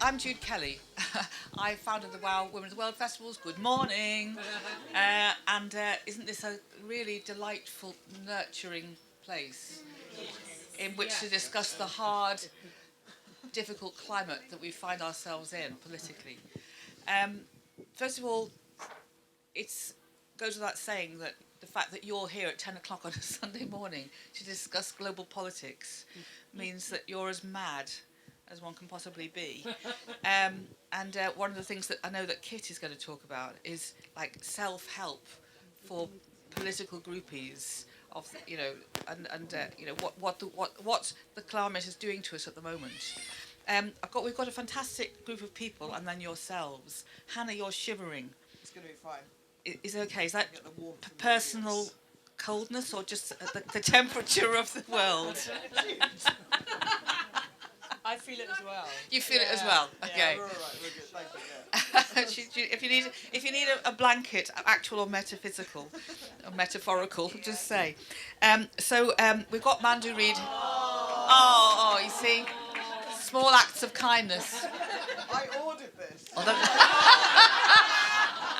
I'm Jude Kelly. I founded the WOW Women's World Festivals. Good morning. And isn't this a really delightful, nurturing place in which to discuss the hard, difficult climate that we find ourselves in politically? Um, First of all, it's goes without saying that the fact that you're here at 10 o'clock on a Sunday morning to discuss global politics means that you're as mad as one can possibly be. And one of the things that I know that Kit is going to talk about is like self-help for political groupies of what the climate is doing to us at the moment. We've got a fantastic group of people, and then yourselves. Hannah, you're shivering. It's going to be fine. Is it okay? Is that personal coldness or just the temperature of the world? I feel it as well. You feel it as well. Okay. Yeah, we're all right. We're good. Thank you. Yeah. if you need a blanket, actual or metaphysical, or metaphorical, just say. We've got Mandu Reid. Oh, you see, small acts of kindness. I ordered this.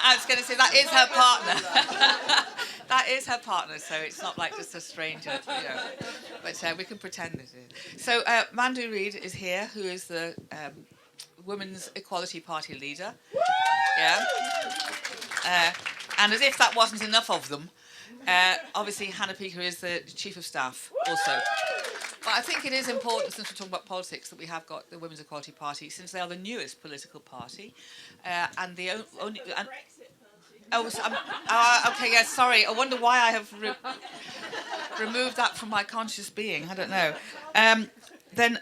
I was going to say that is her partner. That is her partner, so it's not like just a stranger, But we can pretend it is. So Mandu Reid is here, who is the Women's Equality Party leader. Yeah. And as if that wasn't enough of them, obviously Hannah Peaker is the Chief of Staff also. But I think it is important, since we're talking about politics, that we have got the Women's Equality Party, since they are the newest political party, and the only. And, oh, so okay, yeah, sorry. I wonder why I have removed that from my conscious being. I don't know. Then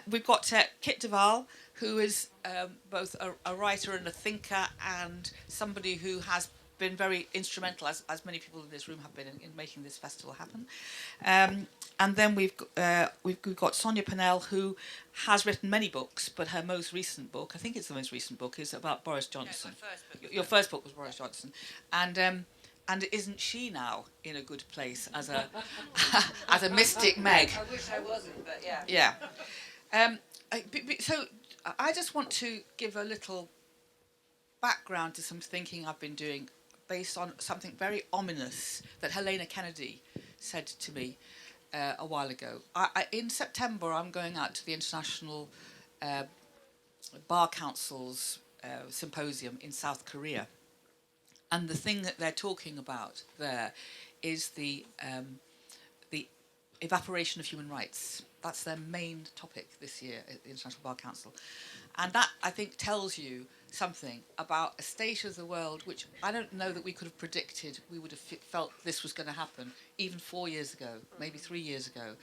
we've got Kit Duval, who is both a writer and a thinker, and somebody who has been very instrumental, as many people in this room have been, in making this festival happen. And then we've got Sonia Pennell, who has written many books, but her most recent book, I think it's the most recent book, is about Boris Johnson. No, my first book. Your first book was Boris Johnson, and isn't she now in a good place as a as a mystic Meg? I wish I wasn't, but yeah. Yeah. So I just want to give a little background to some thinking I've been doing based on something very ominous that Helena Kennedy said to me a while ago. In September, I'm going out to the International Bar Council's symposium in South Korea. And the thing that they're talking about there is the evaporation of human rights. That's their main topic this year at the International Bar Council. And that, I think, tells you something about a state of the world which I don't know that we could have predicted we would have felt this was going to happen even 4 years ago, maybe 3 years ago.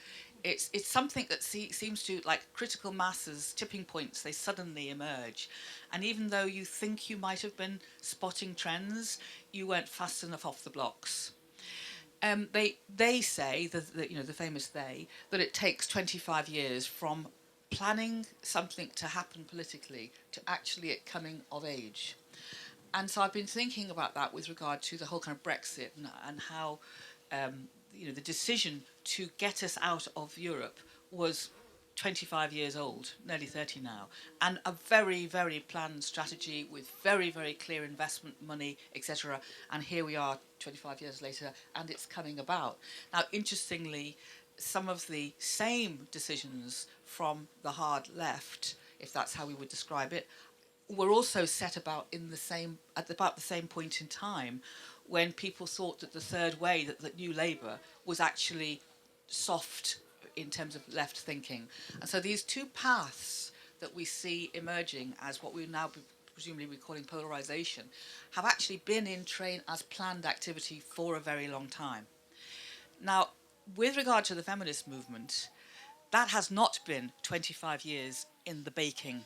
It's something that seems to, like critical masses, tipping points, they suddenly emerge. And even though you think you might have been spotting trends, you weren't fast enough off the blocks. They say, the famous they, that it takes 25 years from planning something to happen politically to actually it coming of age. And so I've been thinking about that with regard to the whole kind of Brexit and how the decision to get us out of Europe was 25 years old, nearly 30 now, and a very, very planned strategy with very, very clear investment money, etc. And here we are 25 years later, and it's coming about. Now, interestingly, some of the same decisions from the hard left, if that's how we would describe it, were also set about at about the same point in time, when people thought that the third way, that New Labour, was actually soft in terms of left thinking. And so these two paths that we see emerging as what we now presumably be calling polarisation have actually been in train as planned activity for a very long time. Now, with regard to the feminist movement, that has not been 25 years in the baking.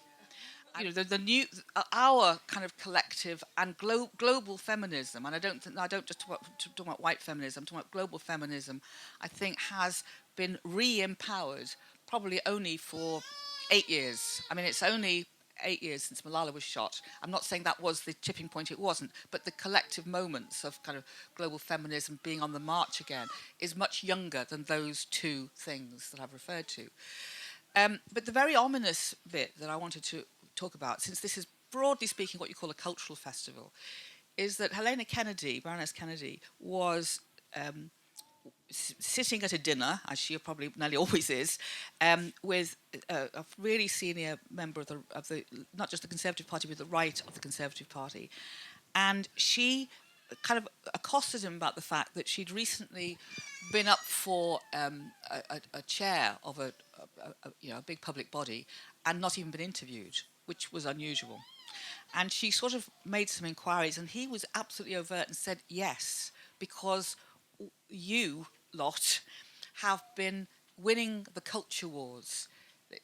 Our kind of collective and global feminism, and I don't just talk about white feminism, I'm talking about global feminism, I think has been re-empowered probably only for 8 years. I mean, it's only 8 years since Malala was shot. I'm not saying that was the tipping point, it wasn't, but the collective moments of kind of global feminism being on the march again is much younger than those two things that I've referred to. But the very ominous bit that I wanted to talk about, since this is broadly speaking what you call a cultural festival, is that Helena Kennedy, Baroness Kennedy, was sitting at a dinner, as she probably nearly always is, with a really senior member of the not just the Conservative Party, but the right of the Conservative Party, and she kind of accosted him about the fact that she'd recently been up for a chair of a big public body and not even been interviewed, which was unusual. And she sort of made some inquiries, and he was absolutely overt and said yes, because you lot have been winning the culture wars.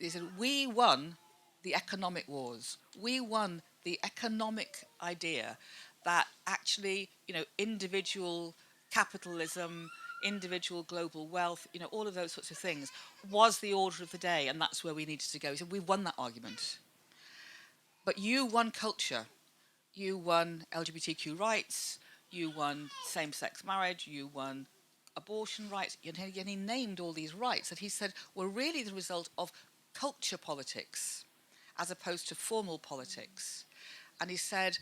They said, we won the economic wars. We won the economic idea that actually, individual capitalism, individual global wealth, all of those sorts of things was the order of the day, and that's where we needed to go. He said, we won that argument. But you won culture. You won LGBTQ rights. You won same-sex marriage. You won abortion rights. And he named all these rights that he said were really the result of culture politics as opposed to formal politics. And he said,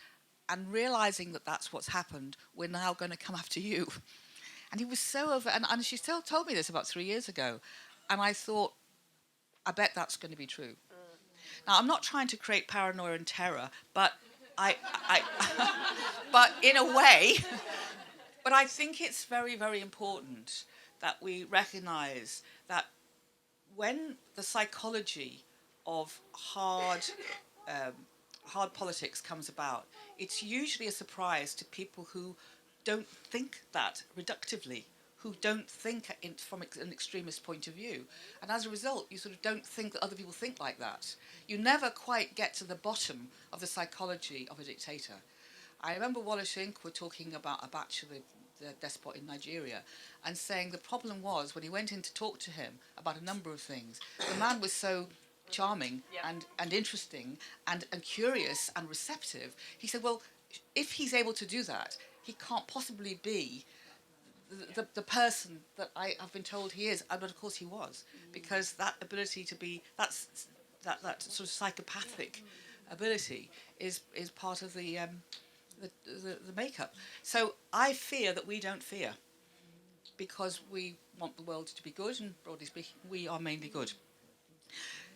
and realising that that's what's happened, we're now going to come after you. And he was so over... And she still told me this about 3 years ago. And I thought, I bet that's going to be true. Now, I'm not trying to create paranoia and terror, but but in a way, but I think it's very, very important that we recognise that when the psychology of hard politics comes about, it's usually a surprise to people who don't think that reductively, who don't think from an extremist point of view. And as a result, you sort of don't think that other people think like that. You never quite get to the bottom of the psychology of a dictator. I remember Wallace Shink were talking about Abacha, the despot in Nigeria, and saying the problem was when he went in to talk to him about a number of things, the man was so charming and interesting and curious and receptive. He said, well, if he's able to do that, he can't possibly be the person that I have been told he is, but of course he was, because that ability to be that sort of psychopathic ability is part of the makeup. So I fear that we don't fear, because we want the world to be good, and broadly speaking, we are mainly good.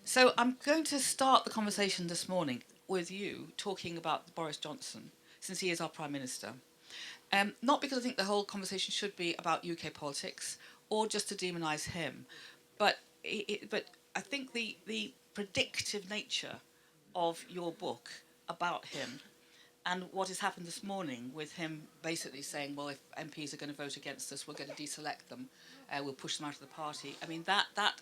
So I'm going to start the conversation this morning with you talking about Boris Johnson, since he is our Prime Minister. Not because I think the whole conversation should be about UK politics or just to demonise him, but I think the predictive nature of your book about him and what has happened this morning with him basically saying, well, if MPs are going to vote against us, we're going to deselect them, we'll push them out of the party. I mean, that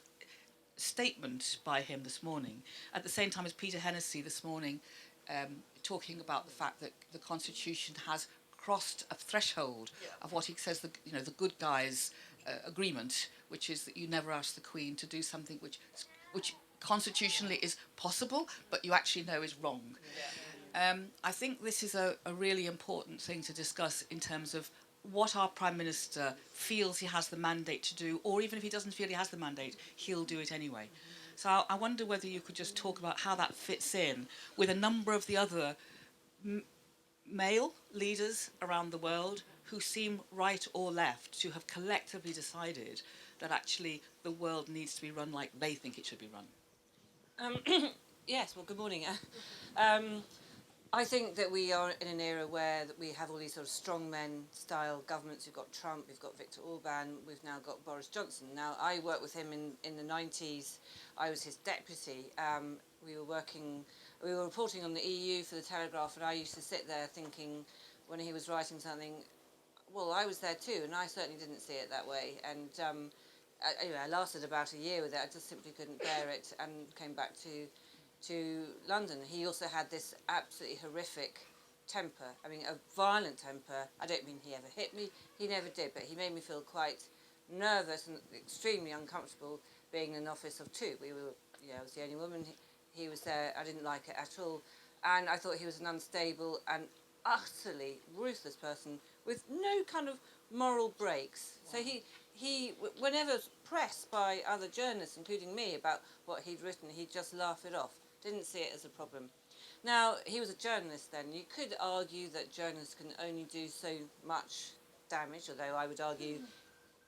statement by him this morning, at the same time as Peter Hennessy this morning talking about the fact that the Constitution has crossed a threshold of what he says the good guys agreement, which is that you never ask the Queen to do something which constitutionally is possible, but you actually know is wrong. I think this is a really important thing to discuss in terms of what our Prime Minister feels he has the mandate to do, or even if he doesn't feel he has the mandate, he'll do it anyway. So I wonder whether you could just talk about how that fits in with a number of the other male leaders around the world who seem right or left to have collectively decided that actually the world needs to be run like they think it should be run. Yes, well, good morning. I think that we are in an era where we have all these sort of strongmen style governments. We've got Trump, we've got Viktor Orban, we've now got Boris Johnson. Now, I worked with him in the 90s. I was his deputy. We were reporting on the EU for the Telegraph, and I used to sit there thinking, when he was writing something, well, I was there too, and I certainly didn't see it that way. And anyway, I lasted about a year with it. I just simply couldn't bear it, and came back to London. He also had this absolutely horrific temper. I mean, a violent temper. I don't mean he ever hit me. He never did, but he made me feel quite nervous and extremely uncomfortable being in an office of two. I was the only woman. He was there. I didn't like it at all. And I thought he was an unstable and utterly ruthless person with no kind of moral breaks. So he whenever pressed by other journalists, including me, about what he'd written, he'd just laugh it off. didn't see it as a problem. Now, he was a journalist then. You could argue that journalists can only do so much damage, although I would argue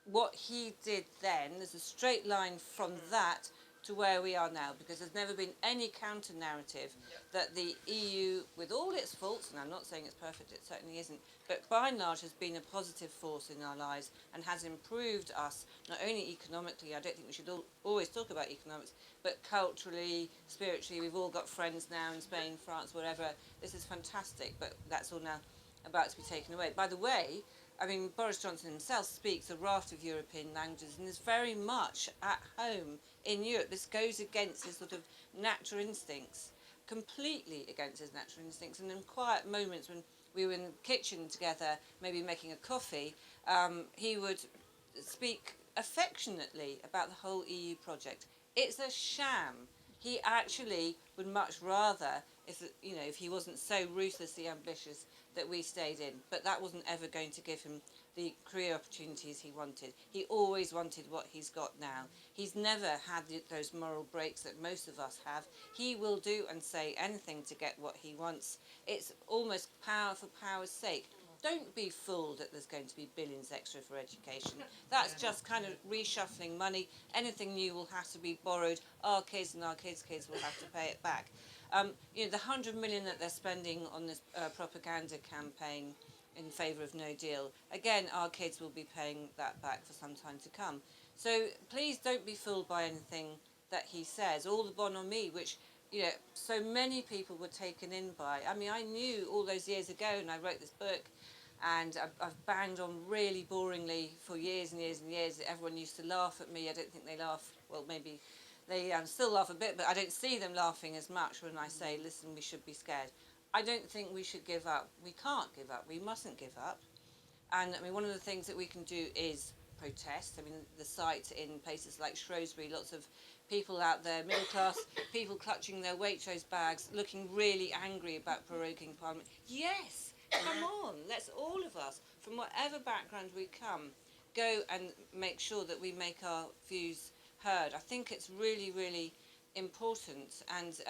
what he did then, there's a straight line from that to where we are now, because there's never been any counter-narrative that the EU, with all its faults, and I'm not saying it's perfect, it certainly isn't, but by and large has been a positive force in our lives and has improved us, not only economically, I don't think we should always talk about economics, but culturally, spiritually. We've all got friends now in Spain, France, wherever. This is fantastic, but that's all now about to be taken away. By the way, I mean, Boris Johnson himself speaks a raft of European languages and is very much at home in Europe. This goes against his sort of natural instincts, completely against his natural instincts. And in quiet moments when we were in the kitchen together, maybe making a coffee, he would speak affectionately about the whole EU project. It's a sham. He actually would much rather, if he wasn't so ruthlessly ambitious, that we stayed in, but that wasn't ever going to give him the career opportunities he wanted. He always wanted what he's got now. He's never had those moral breaks that most of us have. He will do and say anything to get what he wants. It's almost power for power's sake. Don't be fooled that there's going to be billions extra for education. That's just kind of reshuffling money. Anything new will have to be borrowed. Our kids and our kids' kids will have to pay it back. The 100 million that they're spending on this propaganda campaign in favour of no deal, again, our kids will be paying that back for some time to come. So please don't be fooled by anything that he says. All the bonhomie, which so many people were taken in by. I mean, I knew all those years ago, and I wrote this book, and I've banged on really boringly for years and years and years. Everyone used to laugh at me. I don't think they laugh, well, maybe they still laugh a bit, but I don't see them laughing as much when I say, listen, we should be scared. I don't think we should give up. We can't give up. We mustn't give up. And I mean, one of the things that we can do is protest. I mean, the sight in places like Shrewsbury, lots of people out there, middle class people clutching their Waitrose bags, looking really angry about proroguing Parliament. Yes, come on, let's all of us, from whatever background we come, go and make sure that we make our views heard. I think it's really, really important, and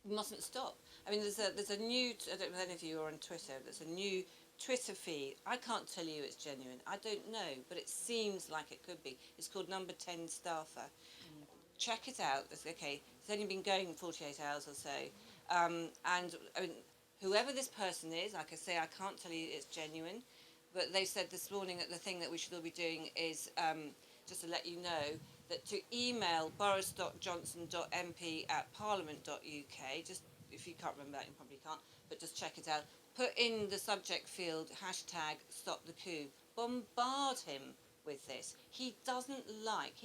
we mustn't stop. I mean, there's a new, I don't know if any of you are on Twitter, there's a new Twitter feed. I can't tell you it's genuine. I don't know, but it seems like it could be. It's called Number 10 Staffer. Check it out. It's okay. It's only been going 48 hours or so. And I mean, whoever this person is, like I say, I can't tell you it's genuine, but they said this morning that the thing that we should all be doing is, just to let you know, that to email boris.johnson.mp@parliament.uk, just if you can't remember that, you probably can't, but just check it out. Put in the subject field, #StopTheCoop. Bombard him with this. He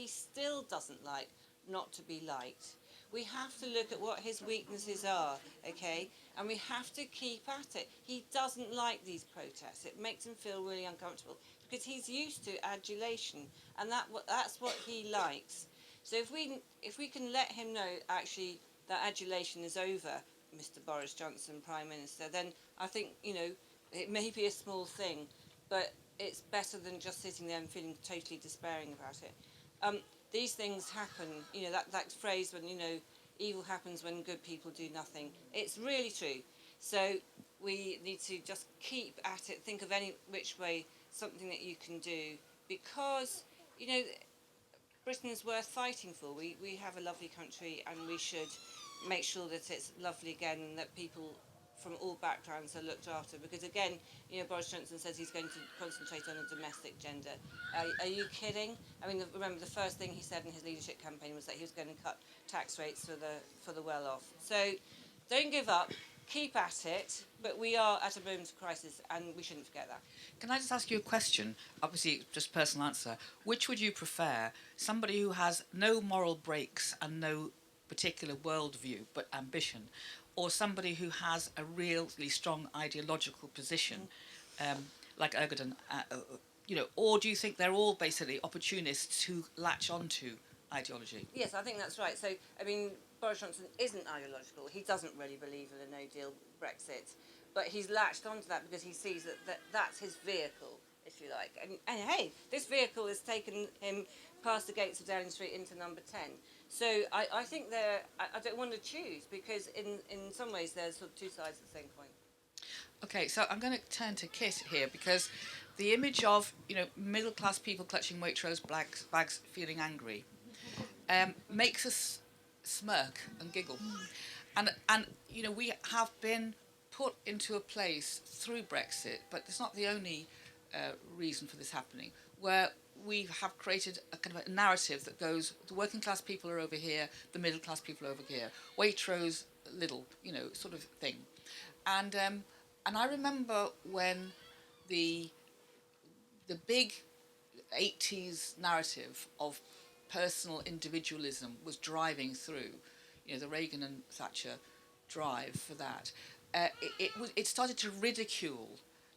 still doesn't like not to be liked. We have to look at what his weaknesses are, okay? And we have to keep at it. He doesn't like these protests. It makes him feel really uncomfortable because he's used to adulation, and that's what he likes. So if we can let him know actually that adulation is over, Mr. Boris Johnson, Prime Minister, then I think, it may be a small thing, but it's better than just sitting there and feeling totally despairing about it. These things happen, that phrase when, evil happens when good people do nothing. It's really true. So we need to just keep at it, think of any which way, something that you can do, because, Britain's worth fighting for. We have a lovely country, and we should make sure that it's lovely again, and that people from all backgrounds are looked after. Because again, Boris Johnson says he's going to concentrate on the domestic gender. Are you kidding? I mean, remember the first thing he said in his leadership campaign was that he was going to cut tax rates for the well-off. So don't give up. Keep at it, but we are at a moment of crisis, and we shouldn't forget that. Can I just ask you a question? Obviously, just personal answer. Which would you prefer? Somebody who has no moral breaks and no particular worldview, but ambition, or somebody who has a really strong ideological position, like Erdogan, or do you think they're all basically opportunists who latch onto ideology? Yes, I think that's right. So, I mean, Boris Johnson isn't ideological. He doesn't really believe in a no-deal Brexit, but he's latched onto that because he sees that that's his vehicle. if you like. And hey, this vehicle has taken him past the gates of Downing Street into number 10. So I think I don't want to choose, because in some ways there's sort of two sides of the same coin. Okay, so I'm going to turn to Kit here, because the image of, middle class people clutching Waitrose bags feeling angry makes us smirk and giggle. And we have been put into a place through Brexit, but it's not the only reason for this happening, where we have created a kind of a narrative that goes, the working class people are over here, the middle class people are over here, Waitrose, Lidl, sort of thing. And I remember when the big 80s narrative of personal individualism was driving through, the Reagan and Thatcher drive for that. It started to ridicule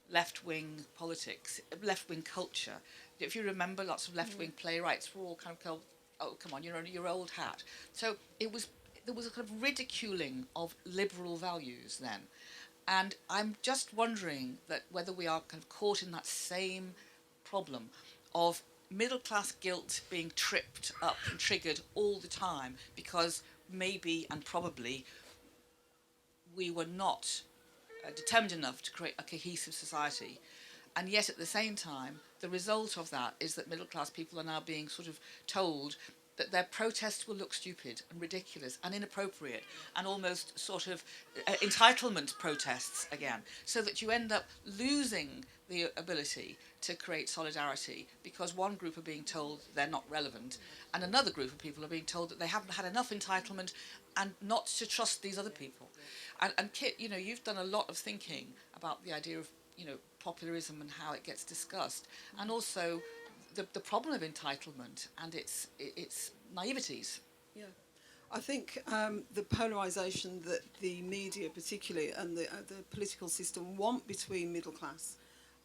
left-wing politics, left-wing culture. If you remember, lots of left-wing playwrights were all kind of called, oh, come on, you're your old hat. So there was a kind of ridiculing of liberal values then. And I'm just wondering that whether we are kind of caught in that same problem of middle class guilt being tripped up and triggered all the time, because maybe and probably we were not determined enough to create a cohesive society. And yet at the same time, the result of that is that middle class people are now being sort of told that their protests will look stupid and ridiculous and inappropriate and almost sort of entitlement protests again, so that you end up losing the ability to create solidarity, because one group are being told they're not relevant and another group of people are being told that they haven't had enough entitlement and not to trust these other people. And Kit, you've done a lot of thinking about the idea of, populism and how it gets discussed, and also the problem of entitlement and its naiveties. Yeah, I think the polarisation that the media particularly and the political system want between middle class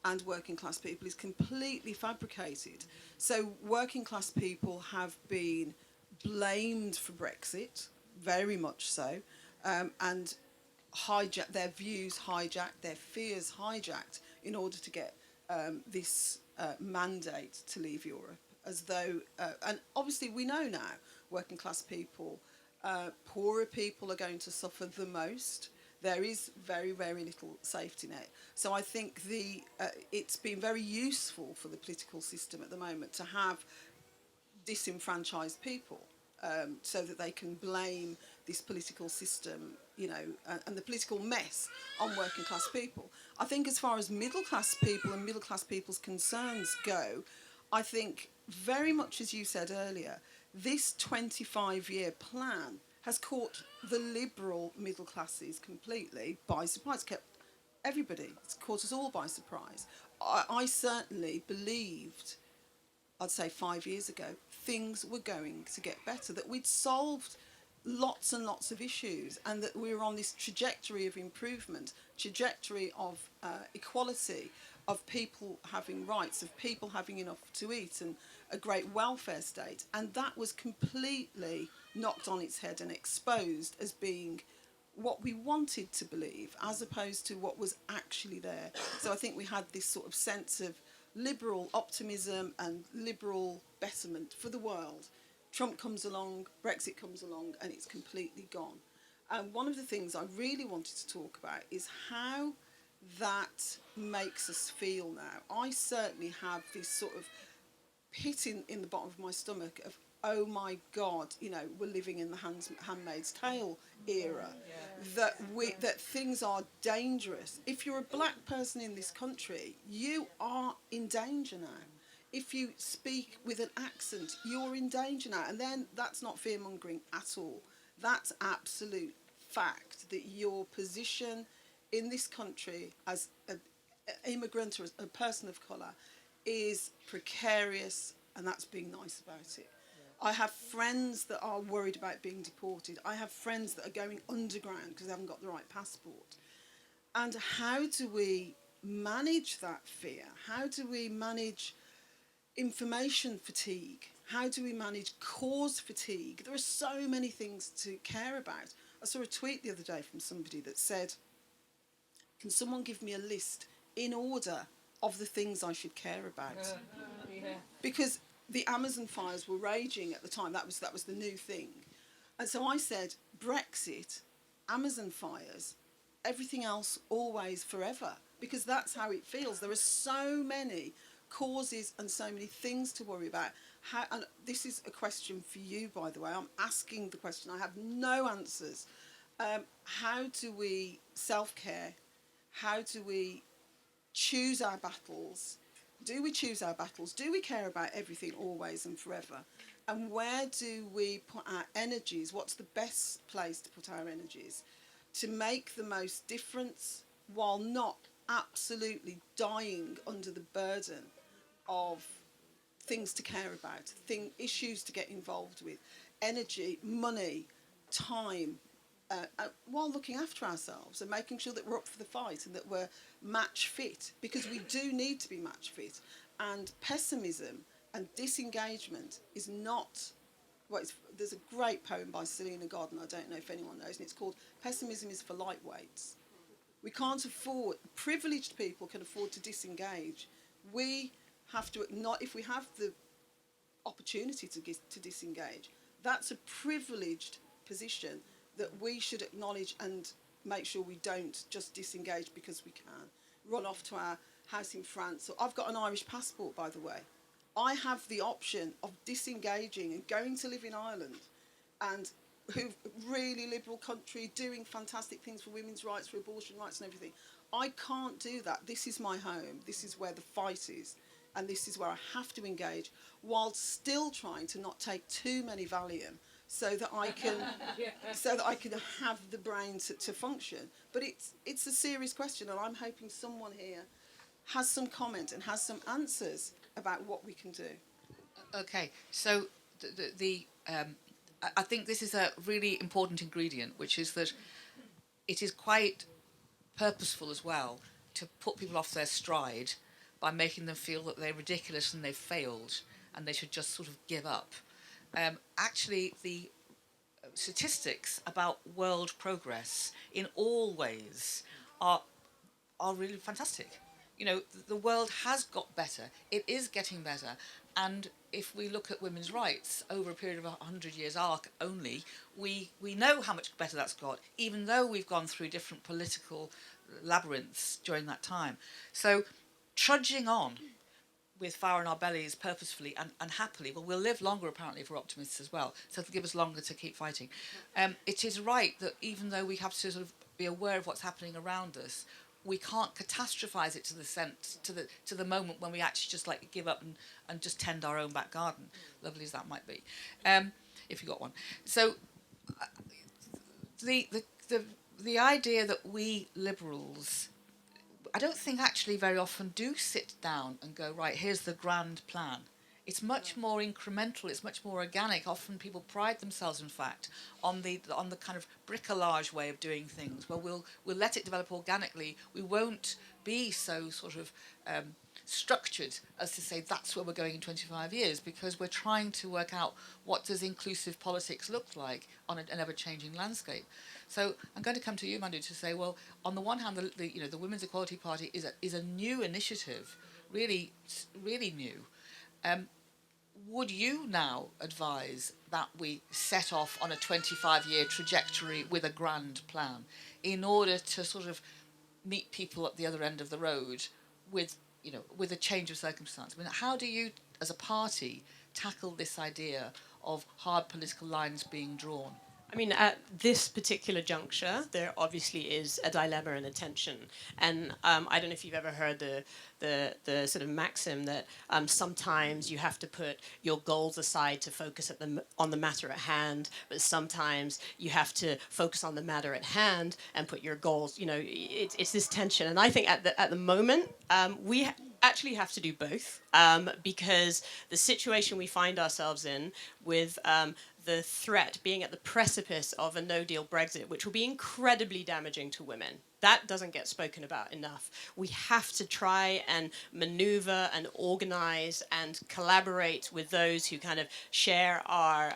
and working class people is completely fabricated. So working class people have been blamed for Brexit, very much so, and their views hijacked, their fears hijacked in order to get this mandate to leave Europe, as though, and obviously we know now, working class people, poorer people are going to suffer the most. There is very, very little safety net. So I think it's been very useful for the political system at the moment to have disenfranchised people, so that they can blame this political system, and the political mess on working class people. I think as far as middle class people and middle class people's concerns go, I think very much as you said earlier, this 25-year plan has caught the liberal middle classes completely by surprise. It's caught us all by surprise. I certainly believed, I'd say 5 years ago, things were going to get better, that we'd solved lots and lots of issues, and that we were on this trajectory of improvement, trajectory of equality, of people having rights, of people having enough to eat, and a great welfare state. And that was completely knocked on its head and exposed as being what we wanted to believe, as opposed to what was actually there. So I think we had this sort of sense of liberal optimism and liberal betterment for the world. Trump comes along, Brexit comes along, and it's completely gone. And one of the things I really wanted to talk about is how that makes us feel now. I certainly have this sort of pit in the bottom of my stomach of, oh my God, we're living in the Handmaid's Tale era, that things are dangerous. If you're a black person in this country, you are in danger now. If you speak with an accent, you're in danger now. And then that's not fear-mongering at all. That's absolute fact, that your position in this country as an immigrant or a person of colour is precarious, and that's being nice about it. Yeah. I have friends that are worried about being deported. I have friends that are going underground because they haven't got the right passport. And how do we manage that fear? How do we manage information fatigue? How do we manage cause fatigue? There are so many things to care about. I saw a tweet the other day from somebody that said, can someone give me a list in order of the things I should care about. Because the Amazon fires were raging at the time. That was the new thing. And so I said, Brexit, Amazon fires, everything else always forever. Because that's how it feels. There are so many causes and so many things to worry about. And this is a question for you, by the way. I'm asking the question. I have no answers. How do we self-care? How do we choose our battles? Do we choose our battles? Do we care about everything always and forever? And where do we put our energies? What's the best place to put our energies to make the most difference while not absolutely dying under the burden of things to care about, issues to get involved with, energy, money, time, while looking after ourselves and making sure that we're up for the fight and that we're match fit, because we do need to be match fit. And pessimism and disengagement is not, there's a great poem by Selena Godden, I don't know if anyone knows, and it's called Pessimism is for Lightweights. We can't afford, privileged people can afford to disengage. We have to, if we have the opportunity to disengage, that's a privileged position that we should acknowledge and make sure we don't just disengage because we can. Run off to our house in France. So I've got an Irish passport, by the way. I have the option of disengaging and going to live in Ireland, and really liberal country, doing fantastic things for women's rights, for abortion rights and everything. I can't do that. This is my home. This is where the fight is. And this is where I have to engage, while still trying to not take too many Valium, so that I can have the brain to function. But it's a serious question, and I'm hoping someone here has some comment and has some answers about what we can do. Okay, so I think this is a really important ingredient, which is that it is quite purposeful as well to put people off their stride by making them feel that they're ridiculous and they've failed and they should just sort of give up. Actually, the statistics about world progress in all ways are really fantastic. You know, the world has got better. It is getting better. And if we look at women's rights over a period of 100 years arc only, we know how much better that's got, even though we've gone through different political labyrinths during that time. So trudging on with fire in our bellies purposefully and happily, well, we'll live longer apparently if we're optimists as well, so it'll give us longer to keep fighting. It is right that even though we have to sort of be aware of what's happening around us, we can't catastrophize it to the moment when we actually just like give up and just tend our own back garden, lovely as that might be, if you got one. So the idea that we liberals, I don't think actually very often do sit down and go, right, here's the grand plan. It's much more incremental. It's much more organic. Often people pride themselves, in fact, on the kind of bricolage way of doing things, where we'll let it develop organically. We won't be so sort of structured as to say that's where we're going in 25 years, because we're trying to work out what does inclusive politics look like on an ever-changing landscape. So I'm going to come to you, Mandu, to say, well, on the one hand, the Women's Equality Party is a new initiative, really, really new. Would you now advise that we set off on a 25-year trajectory with a grand plan in order to sort of meet people at the other end of the road with a change of circumstance? I mean, how do you, as a party, tackle this idea of hard political lines being drawn? I mean, at this particular juncture, there obviously is a dilemma and a tension. And I don't know if you've ever heard the sort of maxim that sometimes you have to put your goals aside to focus on the matter at hand, but sometimes you have to focus on the matter at hand and put your goals. You know, it's this tension. And I think at the moment, we actually have to do both, because the situation we find ourselves in with the threat being at the precipice of a no-deal Brexit, which will be incredibly damaging to women. That doesn't get spoken about enough. We have to try and maneuver and organize and collaborate with those who kind of share our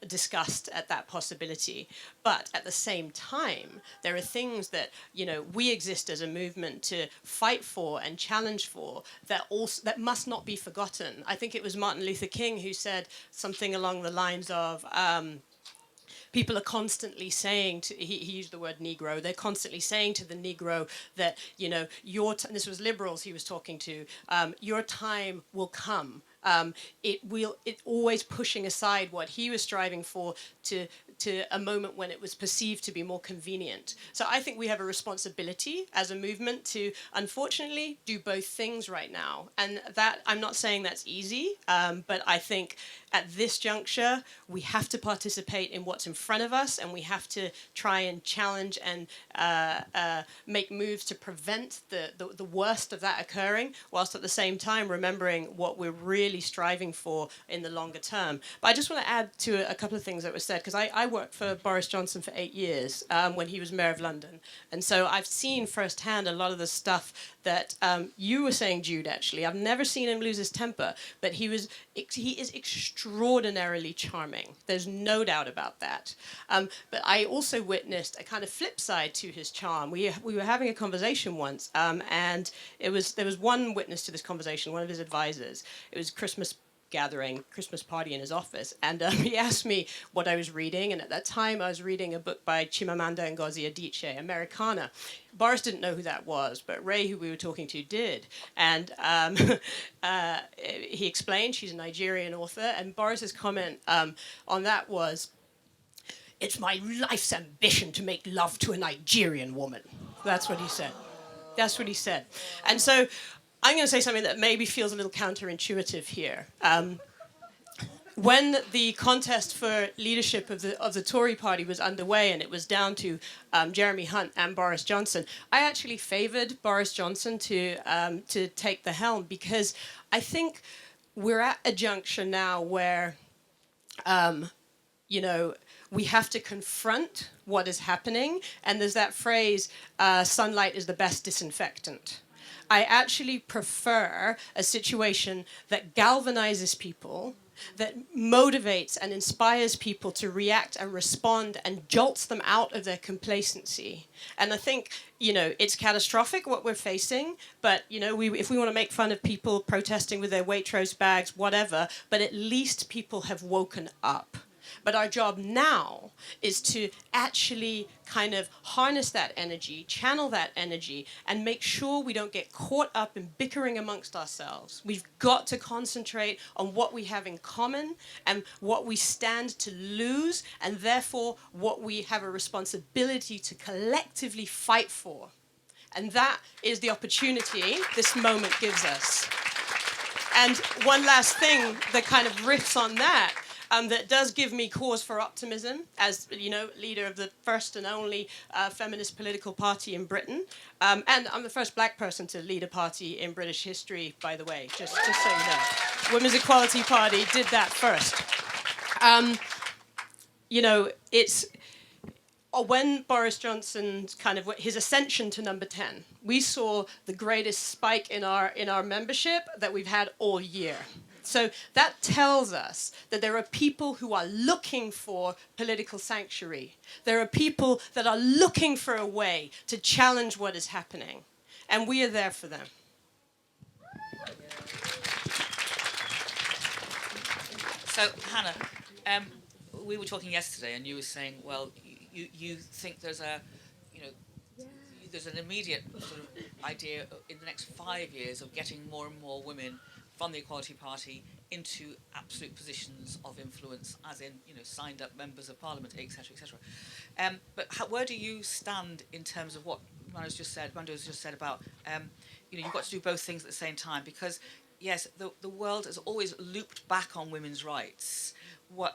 disgust at that possibility. But at the same time, there are things that, you know, we exist as a movement to fight for and challenge for that must not be forgotten. I think it was Martin Luther King who said something along the lines of, people are constantly saying to, he used the word Negro, they're constantly saying to the Negro that, you know, and this was liberals he was talking to, your time will come. It always pushing aside what he was striving for to a moment when it was perceived to be more convenient. So I think we have a responsibility as a movement to, unfortunately, do both things right now. And that, I'm not saying that's easy, but I think at this juncture, we have to participate in what's in front of us, and we have to try and challenge and make moves to prevent the worst of that occurring, whilst at the same time remembering what we're really striving for in the longer term. But I just want to add to a couple of things that were said, because I worked for Boris Johnson for 8 years when he was Mayor of London. And so I've seen firsthand a lot of the stuff that you were saying, Jude, actually. I've never seen him lose his temper, but he is extraordinarily charming. There's no doubt about that. But I also witnessed a kind of flip side to his charm. We were having a conversation once, and there was one witness to this conversation, one of his advisors. It was Christmas party in his office, and he asked me what I was reading, and at that time I was reading a book by Chimamanda Ngozi Adichie, Americana. Boris didn't know who that was, but Ray, who we were talking to, did, and he explained she's a Nigerian author, and Boris's comment on that was, "It's my life's ambition to make love to a Nigerian woman." That's what he said. That's what he said. And so I'm going to say something that maybe feels a little counterintuitive here. When the contest for leadership of the Tory party was underway and it was down to Jeremy Hunt and Boris Johnson, I actually favoured Boris Johnson to take the helm, because I think we're at a juncture now where, you know, we have to confront what is happening. And there's that phrase, sunlight is the best disinfectant. I actually prefer a situation that galvanizes people, that motivates and inspires people to react and respond and jolts them out of their complacency. And I think, you know, it's catastrophic what we're facing, but, you know, if we want to make fun of people protesting with their Waitrose bags, whatever, but at least people have woken up. But our job now is to actually kind of harness that energy, channel that energy, and make sure we don't get caught up in bickering amongst ourselves. We've got to concentrate on what we have in common and what we stand to lose, and therefore what we have a responsibility to collectively fight for. And that is the opportunity this moment gives us. And one last thing that kind of riffs on that, that does give me cause for optimism as, you know, leader of the first and only feminist political party in Britain. And I'm the first black person to lead a party in British history, by the way, just so you know. Women's Equality Party did that first. You know, it's when Boris Johnson's kind of his ascension to number 10, we saw the greatest spike in our membership that we've had all year. So that tells us that there are people who are looking for political sanctuary. There are people that are looking for a way to challenge what is happening. And we are there for them. So, Hannah, we were talking yesterday, and you were saying, well, you think there's there's an immediate sort of idea in the next 5 years of getting more and more women from the Equality Party into absolute positions of influence, as in, you know, signed up members of Parliament, etc., etc. But where do you stand in terms of what Mando's just said about, you know, you've got to do both things at the same time, because, yes, the world has always looped back on women's rights,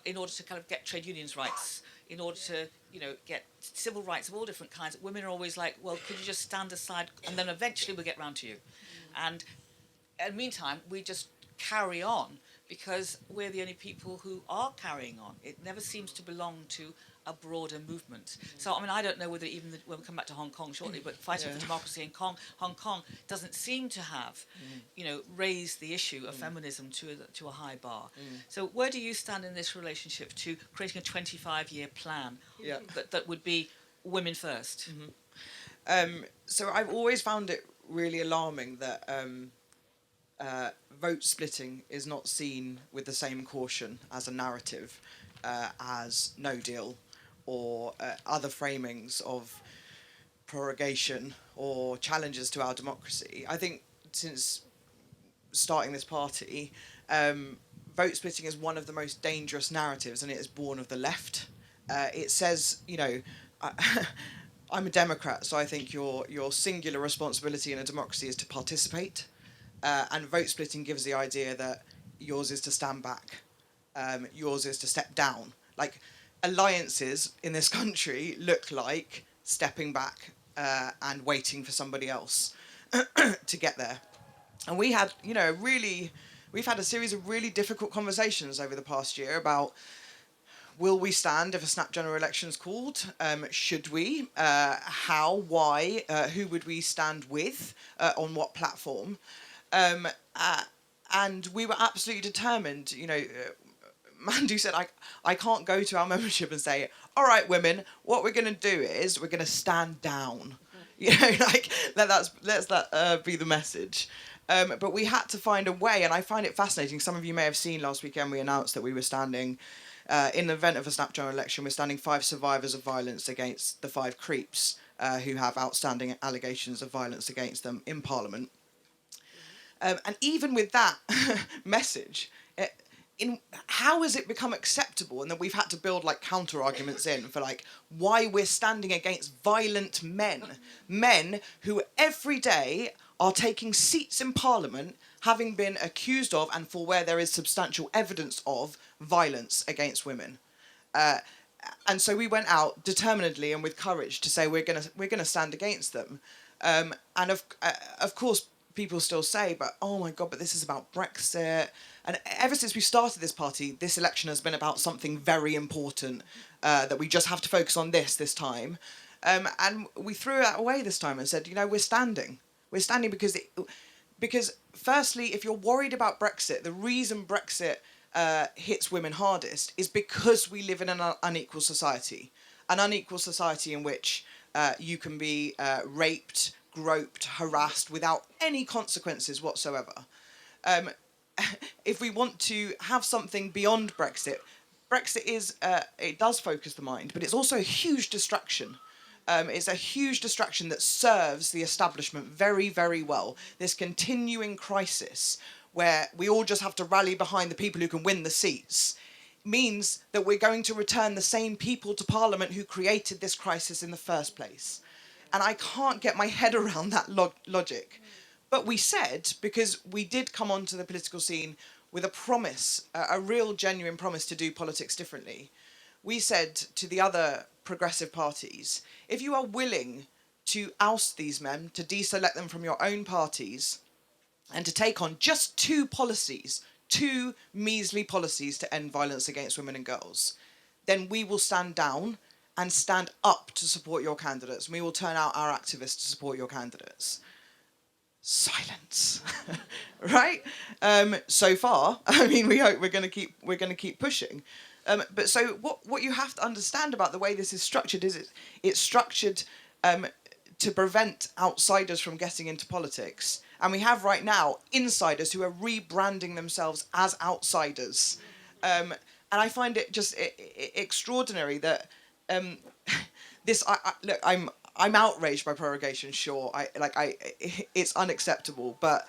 in order to kind of get trade unions' rights, in order to, you know, get civil rights of all different kinds. Women are always like, well, could you just stand aside, and then eventually we'll get round to you. And in the meantime, we just carry on because we're the only people who are carrying on. It never seems to belong to a broader movement. So, I mean, I don't know whether even when we come back to Hong Kong shortly, but fighting for democracy in Hong Kong doesn't seem to have, raised the issue of feminism to a high bar. So, where do you stand in this relationship to creating a 25-year plan that would be women first? So I've always found it really alarming that vote splitting is not seen with the same caution as a narrative as No Deal or other framings of prorogation or challenges to our democracy. I think since starting this party, vote splitting is one of the most dangerous narratives, and it is born of the left. It says, I'm a Democrat, so I think your singular responsibility in a democracy is to participate, and vote splitting gives the idea that yours is to stand back, yours is to step down. Like, alliances in this country look like stepping back and waiting for somebody else to get there. And we had, we've had a series of really difficult conversations over the past year about, will we stand if a snap general election's called? Should we? How? Why? Who would we stand with? On what platform? And we were absolutely determined. Mandu said, I can't go to our membership and say, all right, women, what we're going to do is we're going to stand down. Let that be the message. But we had to find a way, and I find it fascinating. Some of you may have seen last weekend we announced that we were standing, in the event of a snap general election, we're standing 5 survivors of violence against the 5 creeps who have outstanding allegations of violence against them in Parliament. And even with that message, how has it become acceptable? And then we've had to build counter arguments in for why we're standing against violent men who every day are taking seats in Parliament, having been accused of, and for where there is substantial evidence of, violence against women. And so we went out determinedly and with courage to say we're gonna stand against them. And of course, people still say, but oh my God, but this is about Brexit. And ever since we started this party, this election has been about something very important, that we just have to focus on this time. And we threw that away this time and said, we're standing. We're standing because firstly, if you're worried about Brexit, the reason Brexit hits women hardest is because we live in an unequal society. An unequal society in which you can be raped, groped, harassed without any consequences whatsoever. If we want to have something beyond Brexit, it does focus the mind, but it's also a huge distraction. It's a huge distraction that serves the establishment very, very well. This continuing crisis where we all just have to rally behind the people who can win the seats means that we're going to return the same people to Parliament who created this crisis in the first place. And I can't get my head around that logic. But we said, because we did come onto the political scene with a promise, a real genuine promise to do politics differently, we said to the other progressive parties, if you are willing to oust these men, to deselect them from your own parties, and to take on just 2 policies, 2 measly policies to end violence against women and girls, then we will stand down and stand up to support your candidates. And we will turn out our activists to support your candidates. Silence, right? So far, I mean, we hope we're going to keep pushing. But so what you have to understand about the way this is structured is it's structured to prevent outsiders from getting into politics. And we have right now insiders who are rebranding themselves as outsiders. And I find it just extraordinary that look, I'm outraged by prorogation, sure. It's unacceptable. But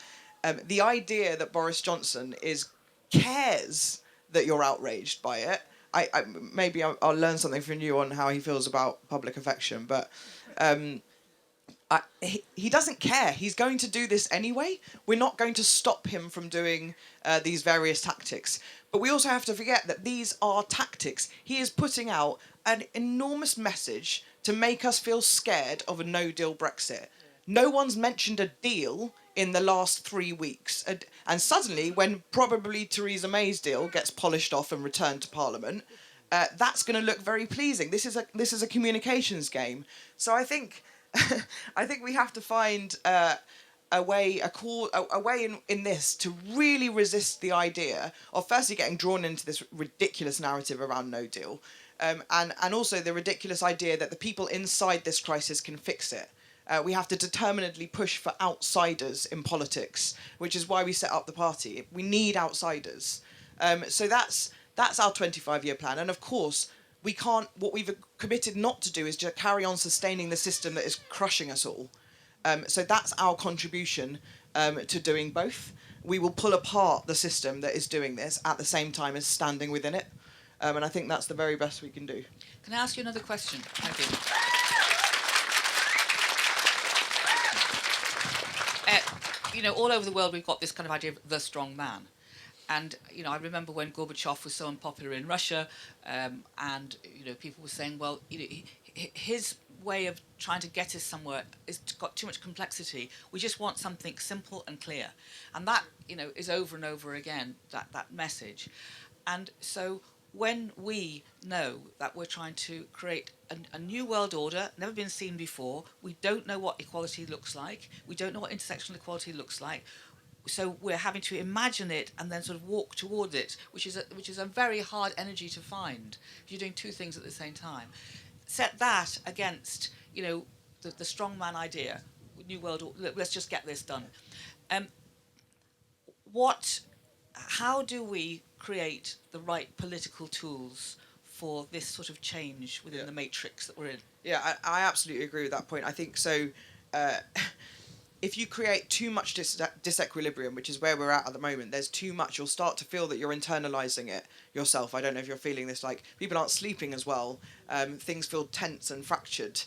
the idea that Boris Johnson cares that you're outraged by it. Maybe I'll learn something from you on how he feels about public affection, but he doesn't care. He's going to do this anyway. We're not going to stop him from doing these various tactics. But we also have to forget that these are tactics. He is putting out an enormous message to make us feel scared of a no-deal Brexit. No one's mentioned a deal in the last 3 weeks. And suddenly, when probably Theresa May's deal gets polished off and returned to Parliament, that's going to look very pleasing. This is a communications game. So I think I think we have to find a way in this to really resist the idea of firstly getting drawn into this ridiculous narrative around no deal, and also the ridiculous idea that the people inside this crisis can fix it. We have to determinedly push for outsiders in politics, which is why we set up the party. We need outsiders. So that's our 25-year plan. And of course, we can't. What we've committed not to do is just carry on sustaining the system that is crushing us all. So that's our contribution to doing both. We will pull apart the system that is doing this at the same time as standing within it. And I think that's the very best we can do. Can I ask you another question? Thank you. All over the world, we've got this kind of idea of the strong man. And, I remember when Gorbachev was so unpopular in Russia, and, people were saying, well, his way of trying to get us somewhere has got too much complexity. We just want something simple and clear. And that, is over and over again, that message. And so when we know that we're trying to create a new world order, never been seen before, we don't know what equality looks like, we don't know what intersectional equality looks like, so we're having to imagine it and then sort of walk towards it, which is a very hard energy to find if you're doing two things at the same time. Set that against, the strongman idea, new world order, let's just get this done. How do we create the right political tools for this sort of change within the matrix that we're in? Yeah, I absolutely agree with that point. I think so. If you create too much disequilibrium, which is where we're at the moment, there's too much. You'll start to feel that you're internalizing it yourself. I don't know if you're feeling this, like people aren't sleeping as well. Things feel tense and fractured.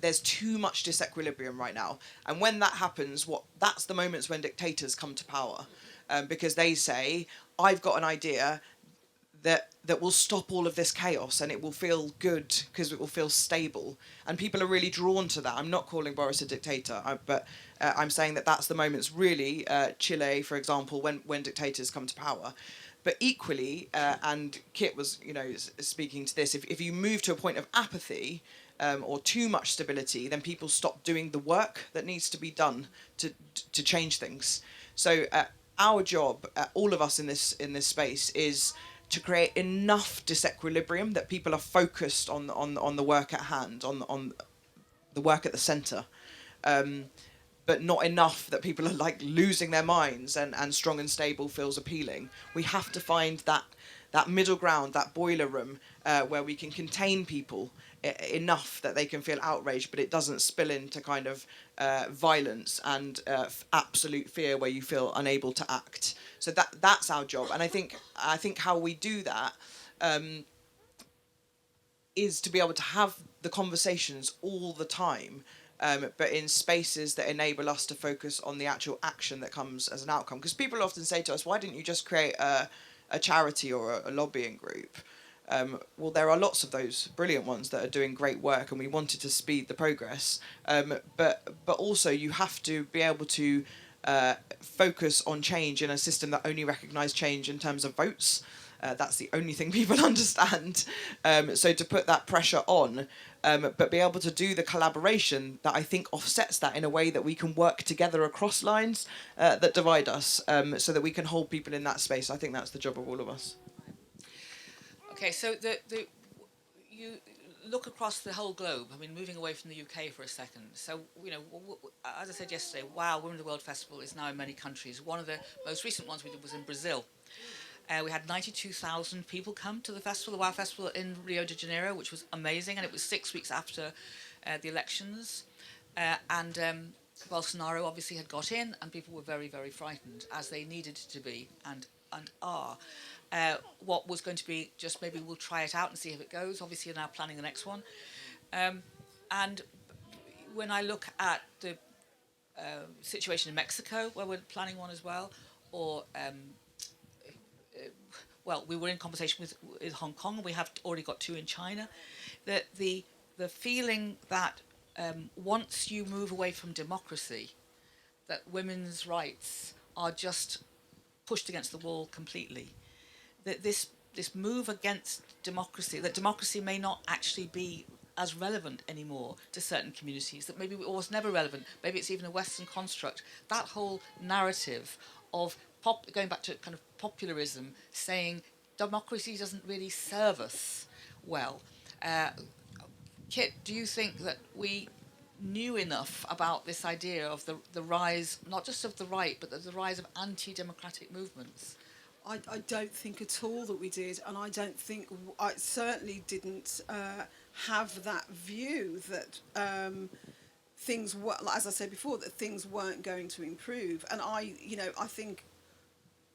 There's too much disequilibrium right now. And when that happens, that's the moments when dictators come to power. Because they say, I've got an idea that will stop all of this chaos, and it will feel good because it will feel stable. And people are really drawn to that. I'm not calling Boris a dictator, but I'm saying that that's the moments, really, Chile, for example, when dictators come to power. But equally, and Kit was speaking to this, if you move to a point of apathy or too much stability, then people stop doing the work that needs to be done to change things. So our job, all of us in this space, is to create enough disequilibrium that people are focused on the work at hand, on the work at the centre, but not enough that people are like losing their minds and strong and stable feels appealing. We have to find that middle ground, that boiler room, where we can contain people enough that they can feel outraged, but it doesn't spill into kind of violence and absolute fear where you feel unable to act. So that's our job, and I think how we do that is to be able to have the conversations all the time, but in spaces that enable us to focus on the actual action that comes as an outcome. Because people often say to us, "Why didn't you just create a charity or a lobbying group?" Well, there are lots of those brilliant ones that are doing great work, and we wanted to speed the progress. But also you have to be able to focus on change in a system that only recognises change in terms of votes. That's the only thing people understand. So to put that pressure on, but be able to do the collaboration that I think offsets that in a way that we can work together across lines that divide us, so that we can hold people in that space. I think that's the job of all of us. Okay, so you look across the whole globe. I mean, moving away from the UK for a second. So, as I said yesterday, WOW, Women of the World Festival, is now in many countries. One of the most recent ones we did was in Brazil. We had 92,000 people come to the festival, the WOW Festival in Rio de Janeiro, which was amazing, and it was 6 weeks after the elections. And Bolsonaro obviously had got in, and people were very, very frightened, as they needed to be and are. What was going to be just maybe we'll try it out and see if it goes. Obviously, you're now planning the next one. And when I look at the situation in Mexico, where we're planning one as well, or we were in conversation with Hong Kong, and we have already got 2 in China. That the feeling that once you move away from democracy, that women's rights are just pushed against the wall completely. That this move against democracy, that democracy may not actually be as relevant anymore to certain communities, that maybe it was never relevant, maybe it's even a Western construct. That whole narrative of going back to kind of popularism, saying democracy doesn't really serve us well. Kit, do you think that we knew enough about this idea of the rise, not just of the right, but the rise of anti-democratic movements? I don't think at all that we did, and I don't think I certainly didn't have that view that things were, as I said before, that things weren't going to improve. And I think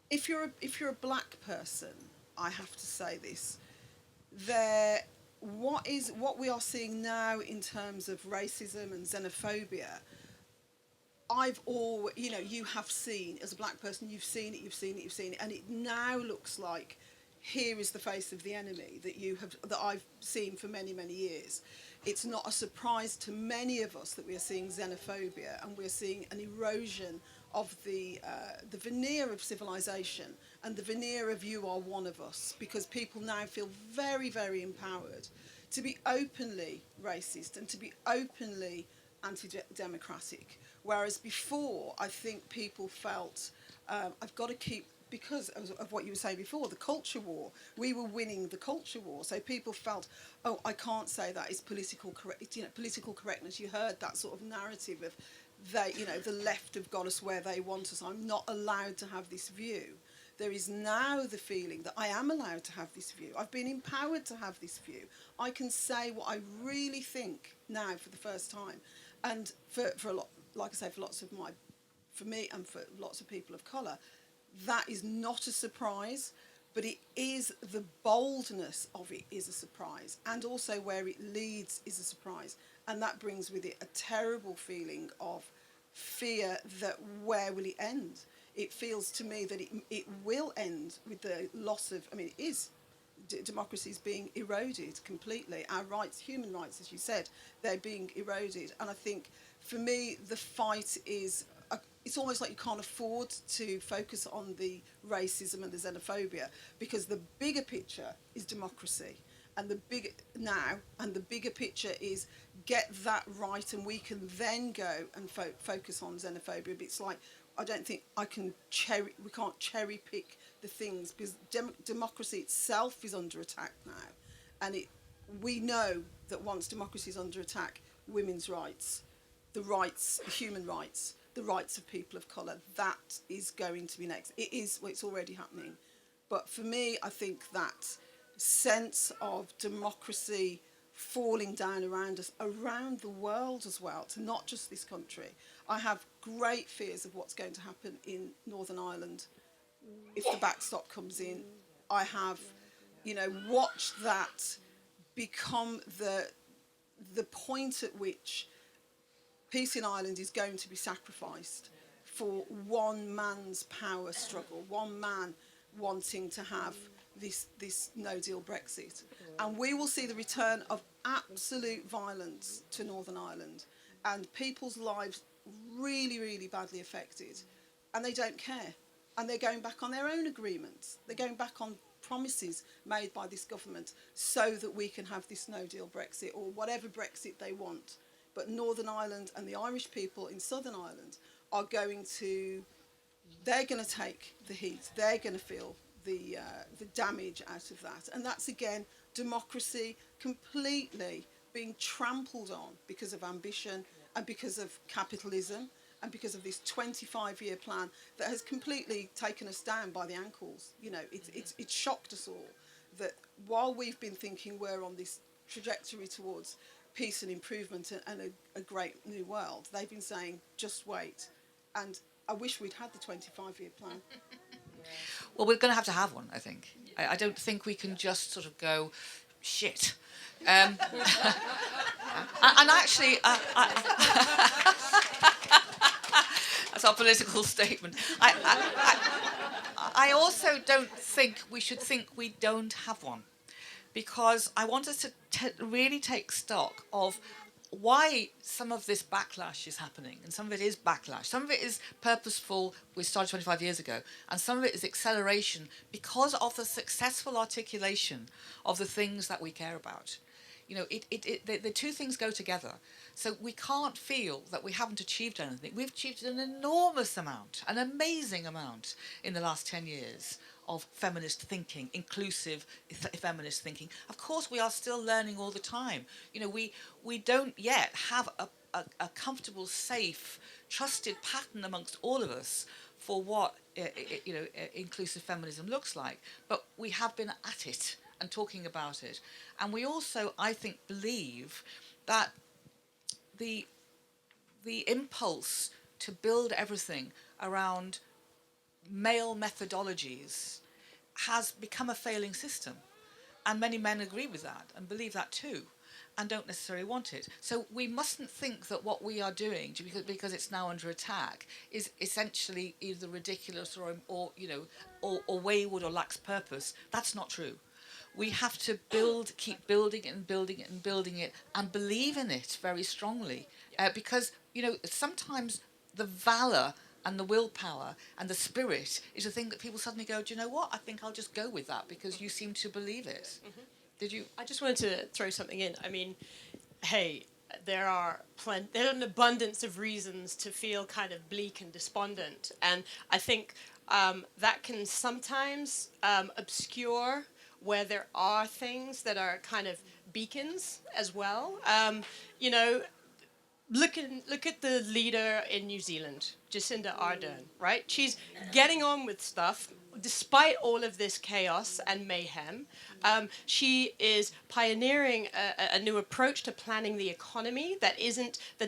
if you're a black person, I have to say this: what we are seeing now in terms of racism and xenophobia. You have seen, as a black person, you've seen it, and it now looks like here is the face of the enemy that I've seen for many, many years. It's not a surprise to many of us that we are seeing xenophobia, and we're seeing an erosion of the veneer of civilization and the veneer of you are one of us, because people now feel very, very empowered to be openly racist and to be openly anti-democratic. Whereas before, I think people felt, I've got to keep, because of what you were saying before, the culture war, we were winning the culture war. So people felt, oh, I can't say that, it's political correctness. You heard that sort of narrative of, the left have got us where they want us. I'm not allowed to have this view. There is now the feeling that I am allowed to have this view. I've been empowered to have this view. I can say what I really think now for the first time. And for a lot, like I say, for me and for lots of people of colour, that is not a surprise, but it is, the boldness of it is a surprise, and also where it leads is a surprise. And that brings with it a terrible feeling of fear that where will it end? It feels to me that it will end with the loss of, democracy is being eroded completely. Our rights, human rights, as you said, they're being eroded. And I think, for me, the fight is, it's almost like you can't afford to focus on the racism and the xenophobia, because the bigger picture is democracy. And the bigger picture is get that right, and we can then go and focus on xenophobia. But it's like, I don't think we can't cherry pick the things, because democracy itself is under attack now. And we know that once democracy is under attack, women's rights, the human rights, the rights of people of colour, that is going to be next. It's already happening. But for me, I think that sense of democracy falling down around us, around the world as well, to not just this country. I have great fears of what's going to happen in Northern Ireland if the backstop comes in. I have, watched that become the point at which peace in Ireland is going to be sacrificed for one man's power struggle, one man wanting to have this no-deal Brexit. And we will see the return of absolute violence to Northern Ireland, and people's lives really, really badly affected. And they don't care. And they're going back on their own agreements. They're going back on promises made by this government so that we can have this no-deal Brexit, or whatever Brexit they want. But Northern Ireland and the Irish people in Southern Ireland are going to take the heat. They're going to feel the damage out of that. And that's, again, democracy completely being trampled on because of ambition and because of capitalism and because of this 25-year plan that has completely taken us down by the ankles. It's shocked us all that while we've been thinking we're on this trajectory towards peace and improvement and a great new world, they've been saying, just wait. And I wish we'd had the 25-year plan. Well, we're going to have one, I think. I don't think we can just sort of go, shit. And actually, that's our political statement. I also don't think we should think we don't have one, because I want us to really take stock of why some of this backlash is happening, and some of it is backlash. Some of it is purposeful, we started 25 years ago, and some of it is acceleration because of the successful articulation of the things that we care about. The two things go together. So we can't feel that we haven't achieved anything. We've achieved an enormous amount, an amazing amount in the last 10 years of feminist thinking, inclusive feminist thinking. Of course, we are still learning all the time. We don't yet have a comfortable, safe, trusted pattern amongst all of us for what inclusive feminism looks like. But we have been at it and talking about it. And we also, I think, believe that the impulse to build everything around male methodologies has become a failing system. And many men agree with that and believe that too, and don't necessarily want it. So we mustn't think that what we are doing, because it's now under attack, is essentially either ridiculous or wayward or lacks purpose. That's not true. We have to keep building it and building it and building it and believe in it very strongly. Because, sometimes the valour and the willpower and the spirit is a thing that people suddenly go, do you know what? I think I'll just go with that because you seem to believe it. Mm-hmm. Did you? I just wanted to throw something in. I mean, hey, there are an abundance of reasons to feel kind of bleak and despondent. And I think that can sometimes obscure where there are things that are kind of beacons as well. Look at the leader in New Zealand, Jacinda Ardern, right? She's getting on with stuff despite all of this chaos and mayhem. She is pioneering a new approach to planning the economy that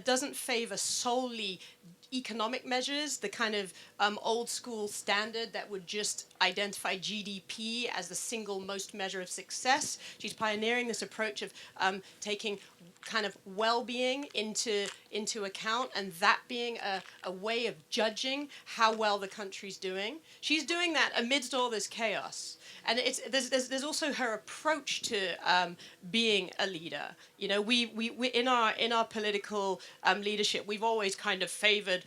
doesn't favor solely economic measures, the kind of old school standard that would just identify GDP as the single most measure of success. She's pioneering this approach of taking kind of well-being into account, and that being a way of judging how well the country's doing. She's doing that amidst all this chaos. And there's also her approach to being a leader. We in our political leadership, we've always kind of favoured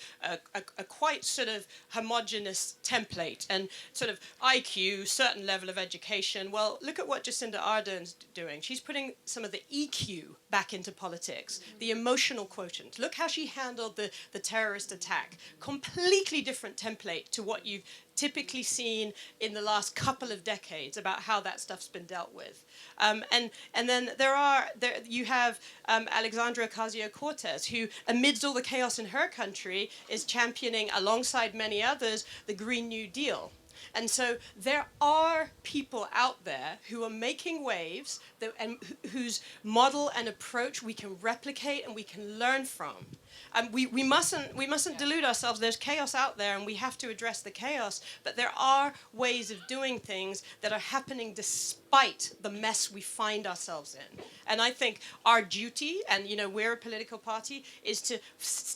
a quite sort of homogenous template and sort of IQ, certain level of education. Well, look at what Jacinda Ardern's doing. She's putting some of the EQ back into politics, the emotional quotient. Look how she handled the terrorist attack. Completely different template to what you've typically seen in the last couple of decades about how that stuff's been dealt with. And then you have Alexandria Ocasio-Cortez, who amidst all the chaos in her country is championing, alongside many others, the Green New Deal. And so there are people out there who are making waves and whose model and approach we can replicate and we can learn from. We mustn't delude ourselves. There's chaos out there, and we have to address the chaos. But there are ways of doing things that are happening despite the mess we find ourselves in. And I think our duty, and we're a political party, is to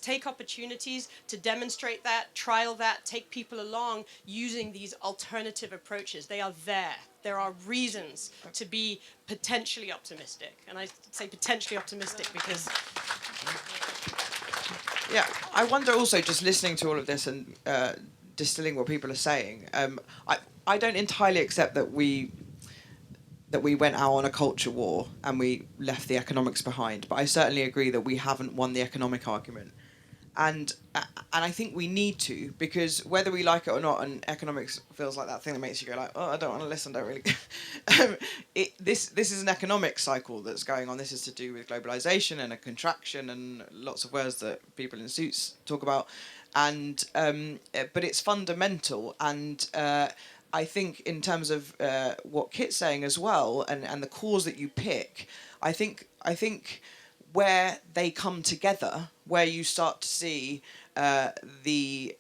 take opportunities to demonstrate that, trial that, take people along using these alternative approaches. They are there. There are reasons to be potentially optimistic, and I say potentially optimistic because. Yeah, I wonder also, just listening to all of this and distilling what people are saying, I don't entirely accept that we went out on a culture war and we left the economics behind, but I certainly agree that we haven't won the economic argument. And I think we need to, because whether we like it or not, and economics feels like that thing that makes you go like, oh, I don't want to listen, don't really. This is an economic cycle that's going on. This is to do with globalization and a contraction and lots of words that people in suits talk about. And but it's fundamental. And I think in terms of what Kit's saying as well, and the cause that you pick, I think where they come together, where you start to see the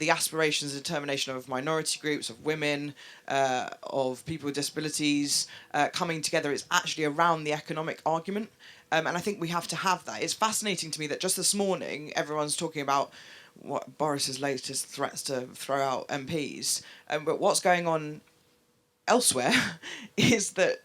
aspirations and determination of minority groups, of women, of people with disabilities coming together, is actually around the economic argument. And I think we have to have that. It's fascinating to me that just this morning, everyone's talking about what Boris's latest threats to throw out MPs. But what's going on elsewhere is that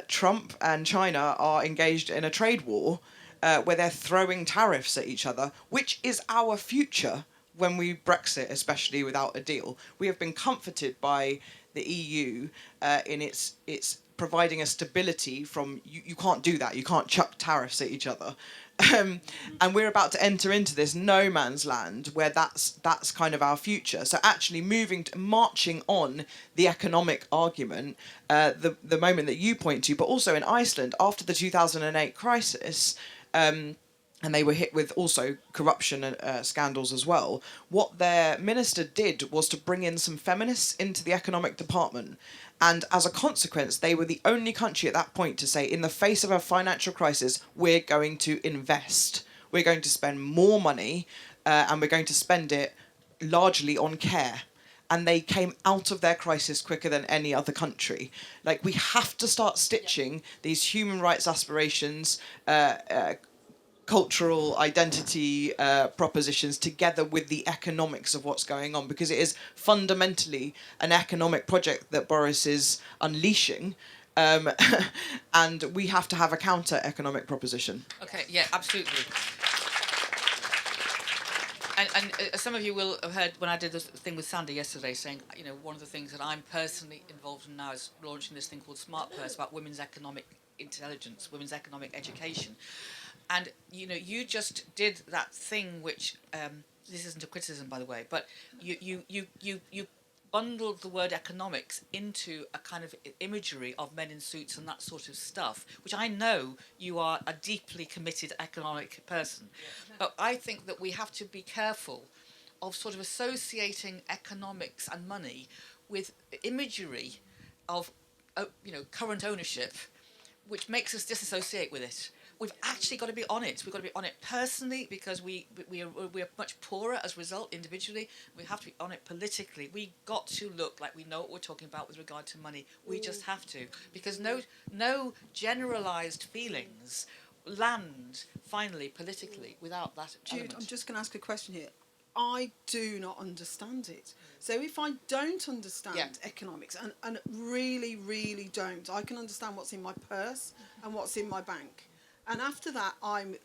Trump and China are engaged in a trade war, where they're throwing tariffs at each other, which is our future when we Brexit, especially without a deal. We have been comforted by the EU in its providing a stability from you can't do that. You can't chuck tariffs at each other. And we're about to enter into this no man's land where that's kind of our future. So actually marching on the economic argument, the moment that you point to, but also in Iceland after the 2008 crisis, and they were hit with also corruption scandals as well. What their minister did was to bring in some feminists into the economic department. And as a consequence, they were the only country at that point to say, in the face of a financial crisis, we're going to invest. We're going to spend more money and we're going to spend it largely on care. And they came out of their crisis quicker than any other country. Like, we have to start stitching these human rights aspirations, cultural identity propositions together with the economics of what's going on, because it is fundamentally an economic project that Boris is unleashing, and we have to have a counter economic proposition. Okay, yeah, absolutely. And some of you will have heard when I did this thing with Sandy yesterday, saying, you know, one of the things that I'm personally involved in now is launching this thing called Smart Purse about women's economic intelligence, women's economic education. And, you know, you just did that thing which, this isn't a criticism, by the way, but you bundled the word economics into a kind of imagery of men in suits and that sort of stuff, which I know you are a deeply committed economic person. Yeah. But I think that we have to be careful of sort of associating economics and money with imagery of, you know, current ownership, which makes us disassociate with it. We've actually got to be on it. We've got to be on it personally because we're much poorer as a result individually. We have to be on it politically. We've got to look like we know what we're talking about with regard to money. We just have to, because no generalised feelings land finally politically without that Jude, element. I'm just going to ask a question here. I do not understand it. So if I don't understand economics and really, really don't, I can understand what's in my purse and what's in my bank. And after that, I'm,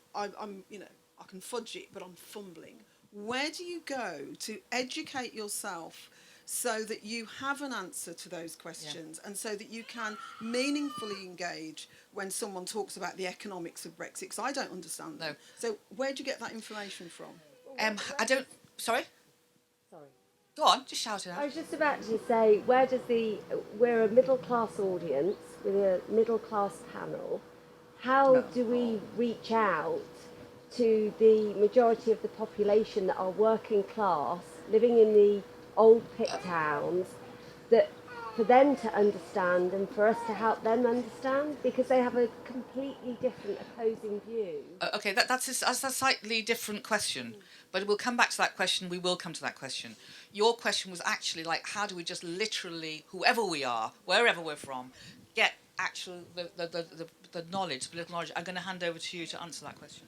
you know, I can fudge it, but I'm fumbling. Where do you go to educate yourself so that you have an answer to those questions and so that you can meaningfully engage when someone talks about the economics of Brexit? Because I don't understand them. No. So where do you get that information from? I don't... Sorry? Sorry. Go on, just shout it out. I was just about to say, we're a middle class audience with a middle class panel. How do we reach out to the majority of the population that are working class, living in the old pit towns, that for them to understand and for us to help them understand, because they have a completely different opposing view? Okay, that's a slightly different question, but we'll come back to that question. We will come to that question. Your question was actually like, how do we just literally, whoever we are, wherever we're from, get actual the knowledge, political knowledge? I'm going to hand over to you to answer that question.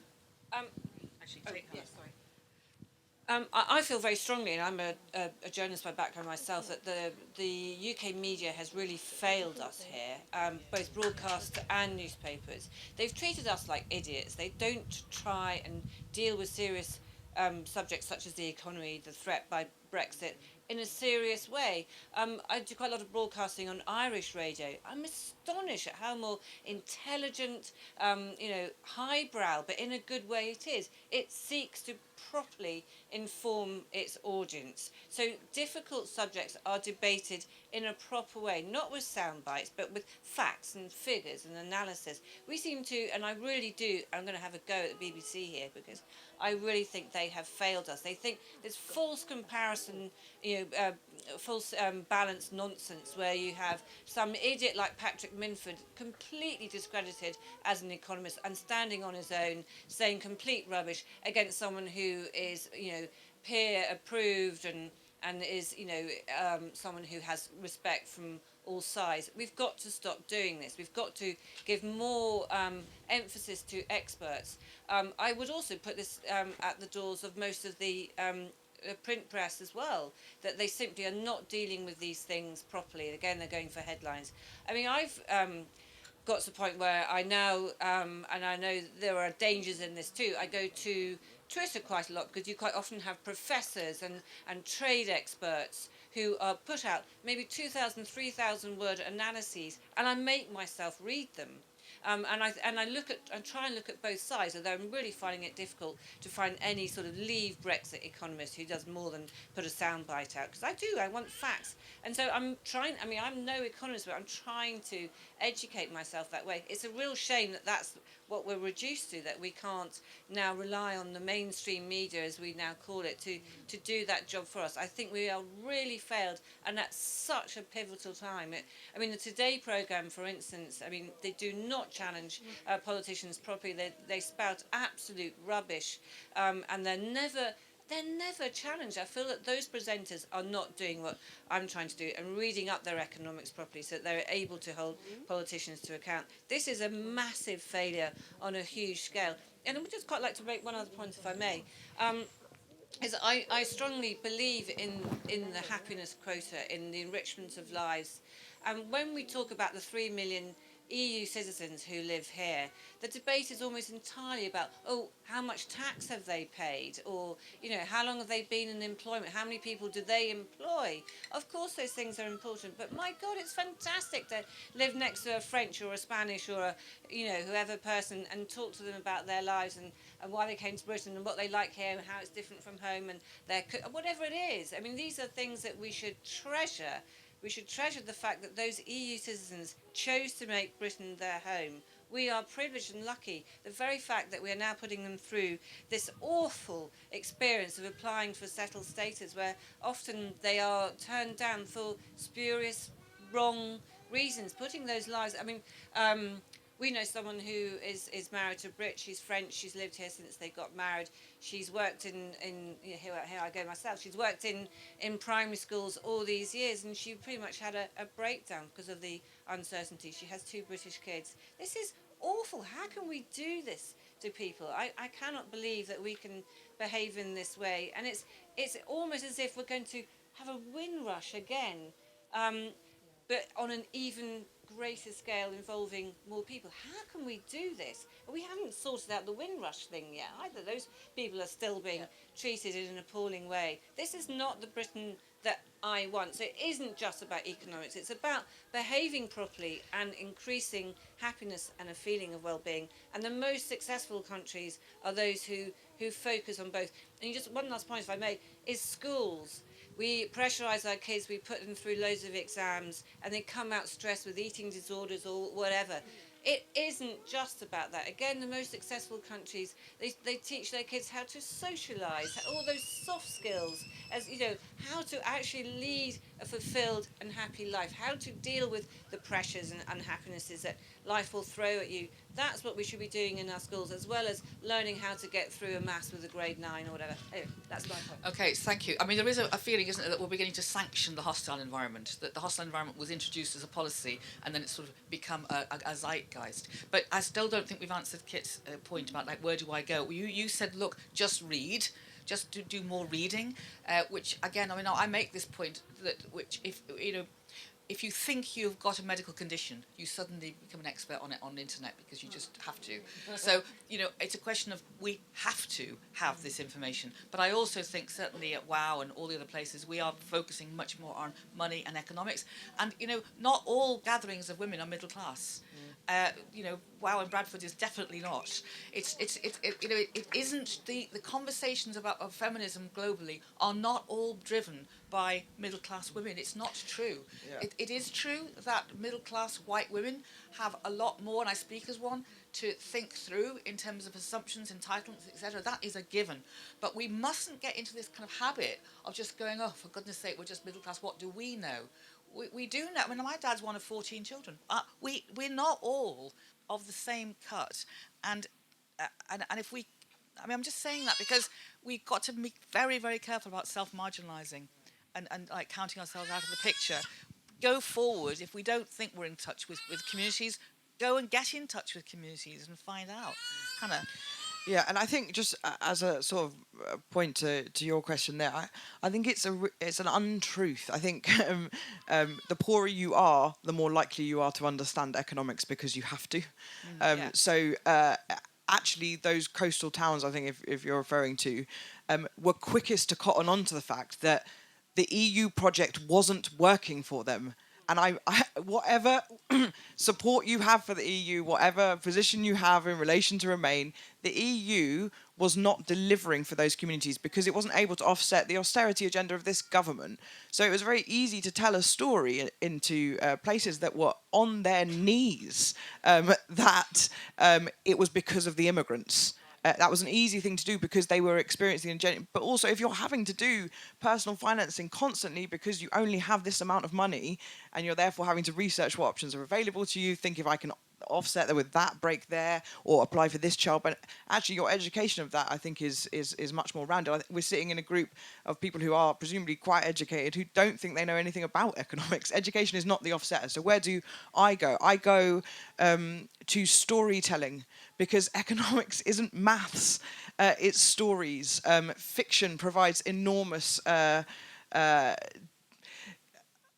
I feel very strongly, and I'm a journalist by background myself, that the UK media has really failed us here, both broadcast and newspapers. They've treated us like idiots. They don't try and deal with serious subjects such as the economy, the threat by Brexit, in a serious way. I do quite a lot of broadcasting on Irish radio. I'm astonished at how more intelligent, highbrow, but in a good way it is. It seeks to properly inform its audience. So difficult subjects are debated in a proper way, not with sound bites, but with facts and figures and analysis. We seem to, and I really do, I'm going to have a go at the BBC here because I really think they have failed us. They think there's false comparison, false balanced nonsense where you have some idiot like Patrick Minford completely discredited as an economist and standing on his own saying complete rubbish against someone who is, peer approved and is, someone who has respect from all sides. We've got to stop doing this. We've got to give more emphasis to experts. I would also put this at the doors of most of the print press as well, that they simply are not dealing with these things properly. Again, they're going for headlines. I mean, I've got to the point where I now, and I know there are dangers in this too, I go to Twitter quite a lot because you quite often have professors and trade experts who are put out maybe 2,000, 3,000 word analyses, and I make myself read them. And I try and look at both sides, although I'm really finding it difficult to find any sort of leave Brexit economist who does more than put a soundbite out, because I want facts. And so I'm trying, I mean, I'm no economist, but I'm trying to educate myself that way. It's a real shame that that's what we're reduced to, that we can't now rely on the mainstream media, as we now call it, to do that job for us. I think we are really failed, and at such a pivotal time. I mean, the Today programme, for instance, I mean, they do not challenge politicians properly. They spout absolute rubbish, and they're never challenged. I feel that those presenters are not doing what I'm trying to do and reading up their economics properly so that they're able to hold politicians to account. This is a massive failure on a huge scale. And I would just quite like to make one other point, if I may. Is I strongly believe in the happiness quota, in the enrichment of lives. And when we talk about the 3 million EU citizens who live here, the debate is almost entirely about, oh, how much tax have they paid? Or, you know, how long have they been in employment? How many people do they employ? Of course those things are important, but my God, it's fantastic to live next to a French or a Spanish or a, you know, whoever person and talk to them about their lives and why they came to Britain and what they like here and how it's different from home and their, whatever it is. I mean, these are things that we should treasure. We should treasure the fact that those EU citizens chose to make Britain their home. We are privileged and lucky. The very fact that we are now putting them through this awful experience of applying for settled status, where often they are turned down for spurious, wrong reasons, putting those lives... I mean, we know someone who is married to a Brit. She's French. She's lived here since they got married. She's worked in you know, here I go myself. She's worked in primary schools all these years, and she pretty much had a breakdown because of the uncertainty. She has 2 British kids. This is awful. How can we do this to people? I cannot believe that we can behave in this way. And it's almost as if we're going to have a Windrush again, but on an even greater scale involving more people. How can we do this? We haven't sorted out the Windrush thing yet either. Those people are still being treated in an appalling way. This is not the Britain that I want. So it isn't just about economics. It's about behaving properly and increasing happiness and a feeling of well-being. And the most successful countries are those who focus on both. And just one last point, if I may, is schools. We pressurise our kids, we put them through loads of exams, and they come out stressed with eating disorders or whatever. It isn't just about that. Again, the most successful countries, they teach their kids how to socialise, all those soft skills, as you know, how to actually lead a fulfilled and happy life, how to deal with the pressures and unhappinesses that life will throw at you. That's what we should be doing in our schools, as well as learning how to get through a maths with a grade 9 or whatever. Anyway, that's my point. Okay, thank you. I mean, there is a feeling, isn't there, that we're beginning to sanction the hostile environment, that the hostile environment was introduced as a policy and then it's sort of become a zeitgeist. But I still don't think we've answered Kit's point about, like, where do I go? You said, look, just read. Just to do more reading, which, again, I mean, I make this point that, which, if, you know, if you think you've got a medical condition, you suddenly become an expert on it on the internet because you just have to. So, you know, it's a question of we have to have this information. But I also think certainly at WOW and all the other places, we are focusing much more on money and economics. And, you know, not all gatherings of women are middle class. You know, WOW in Bradford is definitely not. It you know, it isn't the conversations about feminism globally are not all driven by middle class women. It's not true. Yeah. It is true that middle class white women have a lot more, and I speak as one, to think through in terms of assumptions, entitlements, etc. That is a given. But we mustn't get into this kind of habit of just going, oh, for goodness sake, we're just middle class. What do we know? We do know. I mean, my dad's one of 14 children. We're not all of the same cut. And if we... I mean, I'm just saying that because we've got to be very, very careful about self-marginalising and like counting ourselves out of the picture. Go forward. If we don't think we're in touch with communities, go and get in touch with communities and find out. Hannah? Yeah, and I think just as a sort of point to your question there, I think it's an untruth. I think the poorer you are, the more likely you are to understand economics because you have to. Yeah. So actually, those coastal towns, I think, if you're referring to, were quickest to cotton on to the fact that the EU project wasn't working for them. And I whatever support you have for the EU, whatever position you have in relation to Remain, the EU was not delivering for those communities because it wasn't able to offset the austerity agenda of this government. So it was very easy to tell a story into places that were on their knees that it was because of the immigrants. That was an easy thing to do because they were experiencing but also if you're having to do personal financing constantly because you only have this amount of money and you're therefore having to research what options are available to you, think if I can offset with that break there or apply for this child, but actually your education of that I think is much more rounded. We're sitting in a group of people who are presumably quite educated who don't think they know anything about economics. Education is not the offsetter. So where do I go? I go to storytelling, because economics isn't maths, it's stories. Fiction provides enormous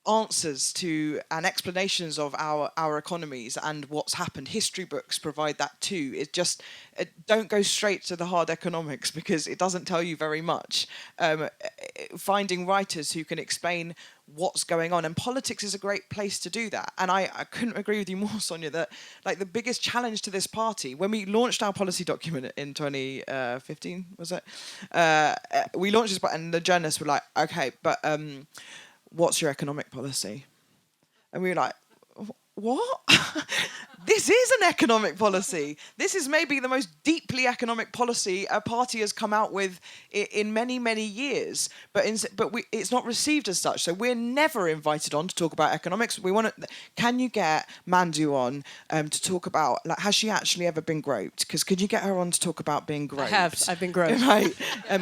answers to and explanations of our economies and what's happened. History books provide that too. Don't go straight to the hard economics because it doesn't tell you very much. Finding writers who can explain what's going on, and politics is a great place to do that. And I couldn't agree with you more, Sonia, that like the biggest challenge to this party when we launched our policy document in 2015, was it? We launched this, and the journalists were like, okay, but what's your economic policy? And we were like, what? This is an economic policy. This is maybe the most deeply economic policy a party has come out with in many, many years. But it's not received as such. So we're never invited on to talk about economics. We want to. Can you get Mandu on to talk about, like, has she actually ever been groped? Because could you get her on to talk about being groped? I have. I've been groped. Right.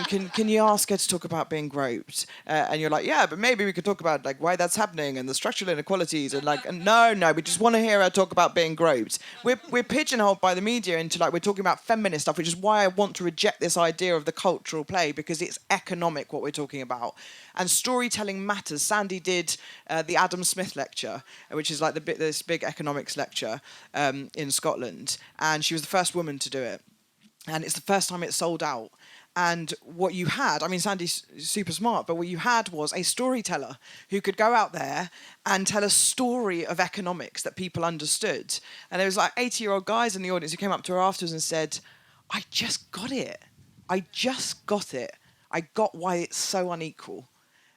Can you ask her to talk about being groped? And you're like, yeah, but maybe we could talk about like why that's happening and the structural inequalities and like, and no, we just want to hear her talk about being groped. We're pigeonholed by the media into like we're talking about feminist stuff, which is why I want to reject this idea of the cultural play, because it's economic what we're talking about. And storytelling matters. Sandy did the Adam Smith lecture, which is like this big economics lecture in Scotland, and she was the first woman to do it. And it's the first time it sold out. And what you had, I mean, Sandy's super smart, but what you had was a storyteller who could go out there and tell a story of economics that people understood. And there was like 80-year-old guys in the audience who came up to her afterwards and said, I just got it. I just got it. I got why it's so unequal.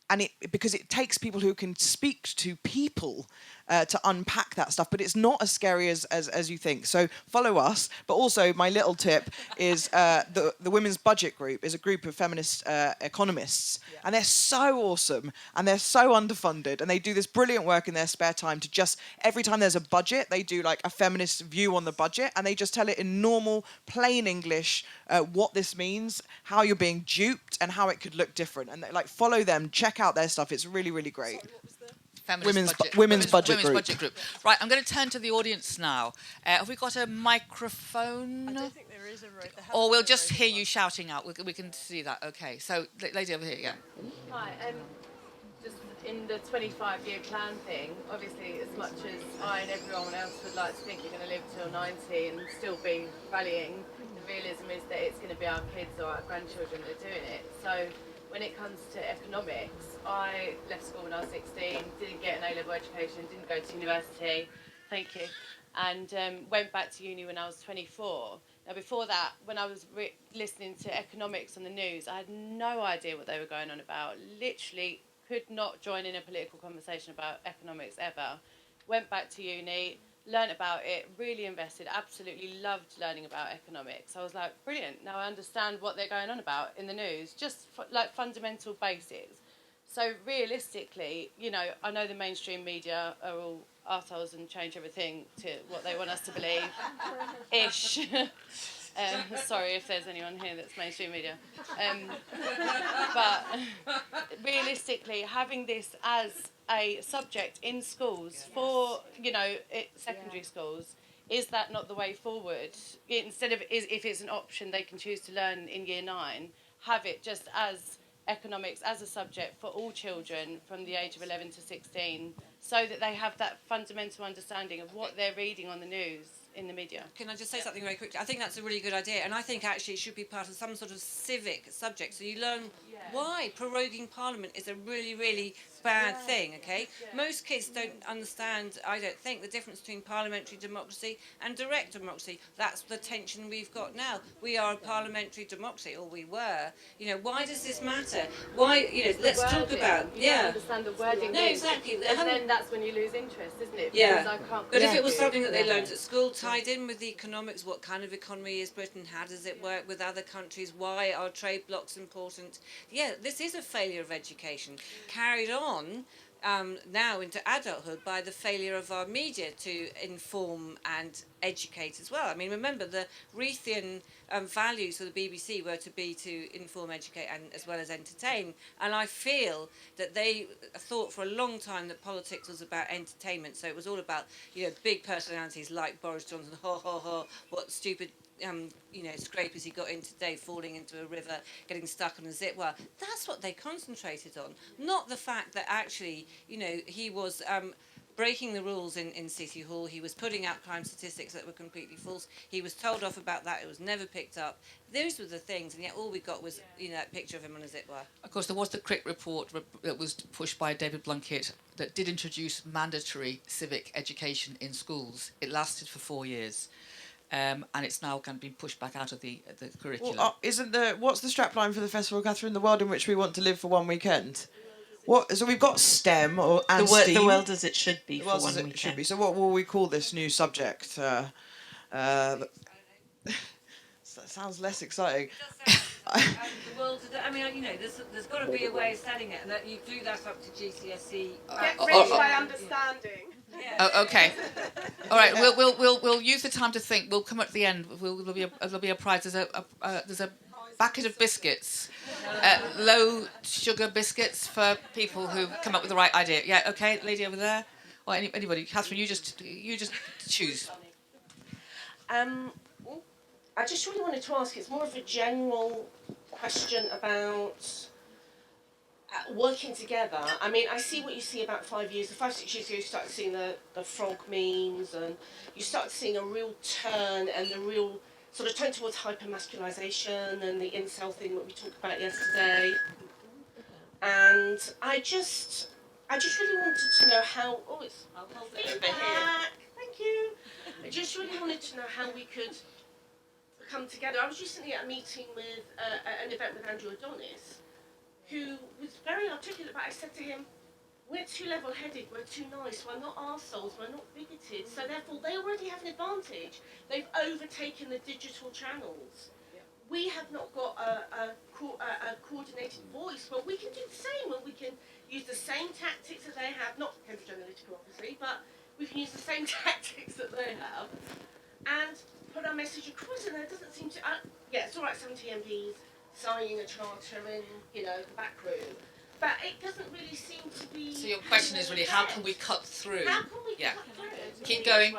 And because it takes people who can speak to people to unpack that stuff, but it's not as scary as you think. So follow us. But also, my little tip is the Women's Budget Group is a group of feminist economists, and they're so awesome and they're so underfunded, and they do this brilliant work in their spare time to just every time there's a budget, they do like a feminist view on the budget, and they just tell it in normal, plain English what this means, how you're being duped, and how it could look different. And like follow them, check out their stuff. It's really, really great. Women's Budget Group. Right, I'm going to turn to the audience now. Have we got a microphone? I don't think there is a road. Or we'll just hear you shouting out. We can see that. Okay, so lady over here, yeah. Hi, just in the 25-year plan thing, obviously as much as I and everyone else would like to think you're going to live till 90 and still be rallying, the realism is that it's going to be our kids or our grandchildren that are doing it. So when it comes to economics, I left school when I was 16, didn't get an A-level education, didn't go to university, thank you, and went back to uni when I was 24. Now before that, when I was listening to economics on the news, I had no idea what they were going on about, literally could not join in a political conversation about economics ever. Went back to uni, learnt about it, really invested, absolutely loved learning about economics. I was like, brilliant, now I understand what they're going on about in the news, just like fundamental basics. So realistically, you know, I know the mainstream media are all arseholes and change everything to what they want us to believe, ish. Sorry if there's anyone here that's mainstream media. But realistically, having this as a subject in schools for, you know, secondary schools is that not the way forward? Instead of if it's an option they can choose to learn in year 9, have it just as economics as a subject for all children from the age of 11 to 16, so that they have that fundamental understanding of what they're reading on the news in the media. Can I just say something very quickly? I think that's a really good idea, and I think actually it should be part of some sort of civic subject, so you learn why proroguing Parliament is a really, really bad thing, okay? Most kids don't understand, I don't think, the difference between parliamentary democracy and direct democracy. That's the tension we've got now. We are a parliamentary democracy, or we were. You know, why does this matter? Why, you know, let's talk about, You don't understand the wording. No, exactly. And then that's when you lose interest, isn't it? Yeah. Because I can't But if it was something that they learned at school, tied in with the economics, what kind of economy is Britain, how does it work with other countries, why are trade blocs important? Yeah, this is a failure of education, carried on now into adulthood by the failure of our media to inform and educate as well. I mean, remember, the Reithian values for the BBC were to be to inform, educate, and as well as entertain. And I feel that they thought for a long time that politics was about entertainment. So it was all about, you know, big personalities like Boris Johnson, what stupid scrapers he got in today, falling into a river, getting stuck on a zip wire. That's what they concentrated on, not the fact that actually, you know, he was breaking the rules in City Hall. He was putting out crime statistics that were completely false. He was told off about that. It was never picked up. Those were the things, and yet all we got was, you know, that picture of him on a zip wire. Of course, there was the Crick report that was pushed by David Blunkett that did introduce mandatory civic education in schools. It lasted for 4 years. And it's now kind of been pushed back out of the curriculum. Well, what's the strapline for the festival, Catherine? The world in which we want to live for one weekend. What? So we've got STEM and STEAM. The world as it should be for one weekend. Should be. So what will we call this new subject? That sounds less exciting. The world, I mean, you know, there's got to be a way of studying it, and that you do that up to GCSE. Get rich by understanding. Yeah. Oh, okay. All right. We'll use the time to think. We'll come at the end. There'll be a prize. There's a bucket of biscuits, low sugar biscuits for people who come up with the right idea. Yeah. Okay, lady over there, or anybody. Catherine, you just choose. I just really wanted to ask. It's more of a general question about working together. I mean, I see what you see about 5 years. 5, 6 years ago, you started seeing the frog memes, and you started seeing a real turn and the real sort of turn towards hyper-masculisation and the incel thing that we talked about yesterday. And I just really wanted to know how. Oh, it's. I'll hold it over here. Thank you. I just really wanted to know how we could come together. I was recently at a meeting with an event with Andrew Adonis, who was very articulate, but I said to him, we're too level-headed, we're too nice, we're not arseholes, we're not bigoted, so therefore they already have an advantage. They've overtaken the digital channels. Yep. We have not got a coordinated voice, but we can do the same, and we can use the same tactics that they have, not Cambridge Analytica obviously, but we can use the same tactics that they have, and put our message across, and there doesn't seem to, yeah, it's all right, 70 MPs signing a charter in, you know, the back room. But it doesn't really seem to be. So your question is really, how can we cut through? How can we cut through? Keep going.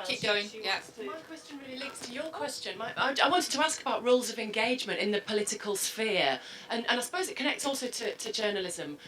Yeah. My question really links to your question. I wanted to ask about rules of engagement in the political sphere, and I suppose it connects also to journalism.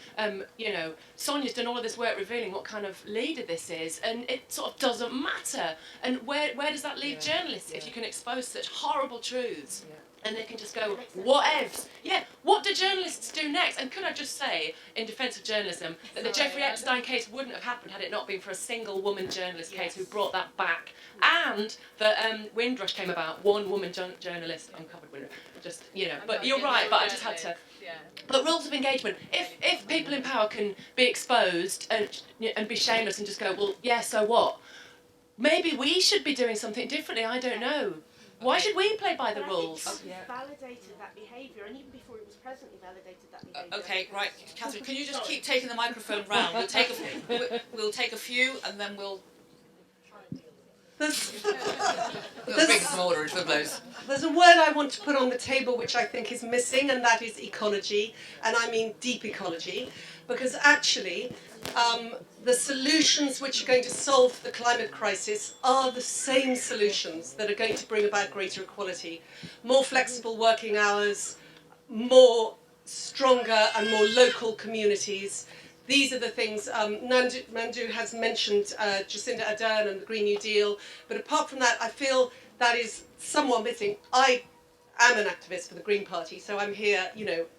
You know, Sonia's done all of this work revealing what kind of leader this is, and it sort of doesn't matter. And where does that leave journalists if you can expose such horrible truths? Yeah. And they can just go, whatevs. Yeah, what do journalists do next? And could I just say, in defence of journalism, that the Jeffrey Epstein case wouldn't have happened had it not been for a single woman journalist case who brought that back. And that Windrush came about, one woman journalist uncovered Windrush. Just, you know, but you're right, but I just had to. But rules of engagement, if people in power can be exposed and be shameless and just go, well, yeah, so what? Maybe we should be doing something differently, I don't know. Why should we play by the rules? I think it's validated that behaviour, and even before it was presently validated that behaviour. Okay, right, Catherine, can you just keep taking the microphone round? We'll take a few, and then we'll. There's some order into the blows. There's a word I want to put on the table which I think is missing, and that is ecology, and I mean deep ecology, because actually the solutions which are going to solve the climate crisis are the same solutions that are going to bring about greater equality. More flexible working hours, more stronger and more local communities. These are the things, Mandu has mentioned Jacinda Ardern and the Green New Deal, but apart from that, I feel that is somewhat missing. I am an activist for the Green Party, so I'm here,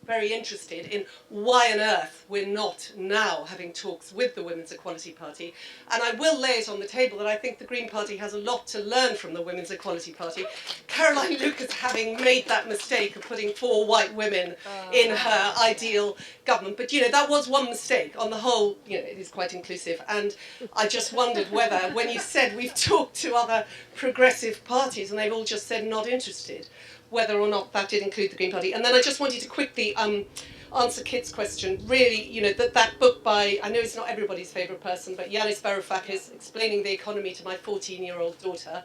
very interested in why on earth we're not now having talks with the Women's Equality Party. And I will lay it on the table that I think the Green Party has a lot to learn from the Women's Equality Party. Caroline Lucas having made that mistake of putting 4 white women in her ideal government. But, that was one mistake. On the whole, it is quite inclusive. And I just wondered whether, when you said we've talked to other progressive parties and they've all just said not interested, whether or not that did include the Green Party. And then I just wanted to quickly answer Kit's question. Really, that book by, I know it's not everybody's favourite person, but Yanis Varoufakis, Explaining the Economy to My 14-Year-Old Daughter.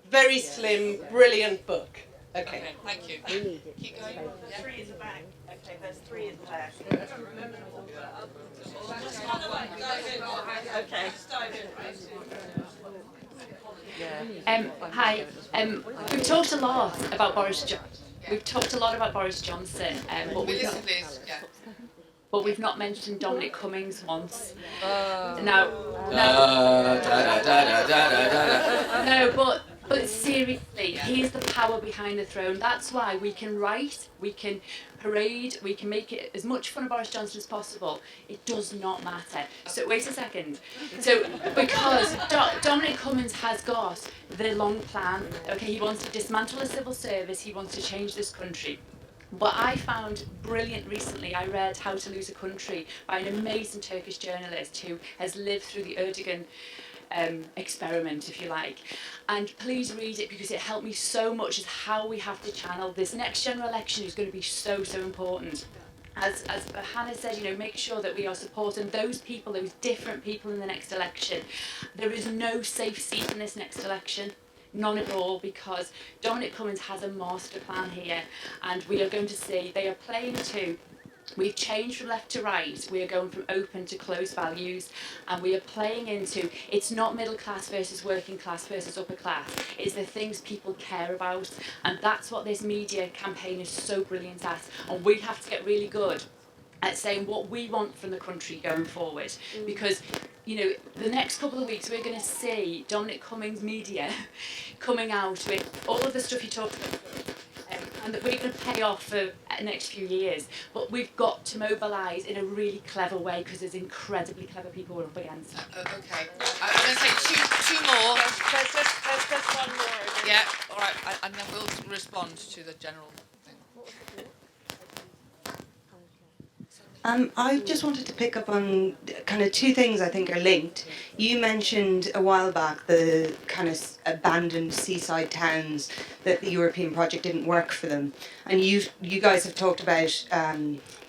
Very slim, brilliant book. Okay. Thank you. Keep going. 3 is the back. Okay, there's 3 in the back. Okay. Hi. We've talked a lot about Boris Johnson, but we've not mentioned Dominic Cummings once. But seriously, he is the power behind the throne. That's why we can write, we can parade, we can make it as much fun of Boris Johnson as possible. It does not matter. So wait a second. So because Dominic Cummings has got the long plan. Okay, he wants to dismantle the civil service. He wants to change this country. What I found brilliant recently, I read How to Lose a Country by an amazing Turkish journalist who has lived through the Erdogan experiment, if you like. And please read it because it helped me so much as how we have to channel this next general election is going to be so important. As Hannah said, make sure that we are supporting those people, those different people in the next election. There is no safe seat in this next election. None at all, because Dominic Cummings has a master plan here, and we are going to see they are playing to. We've changed from left to right. We are going from open to closed values, and we are playing into, it's not middle class versus working class versus upper class. It's the things people care about, and that's what this media campaign is so brilliant at. And we have to get really good at saying what we want from the country going forward, because the next couple of weeks we're going to see Dominic Cummings media coming out with all of the stuff he talked about. And that we're going to pay off for the next few years. But we've got to mobilise in a really clever way because there's incredibly clever people we're up against. Okay. I'm going to take two more. There's just one more. Yeah, all right. And then we'll respond to the general thing. I just wanted to pick up on kind of 2 things I think are linked. You mentioned a while back the kind of abandoned seaside towns that the European project didn't work for them. And you guys have talked about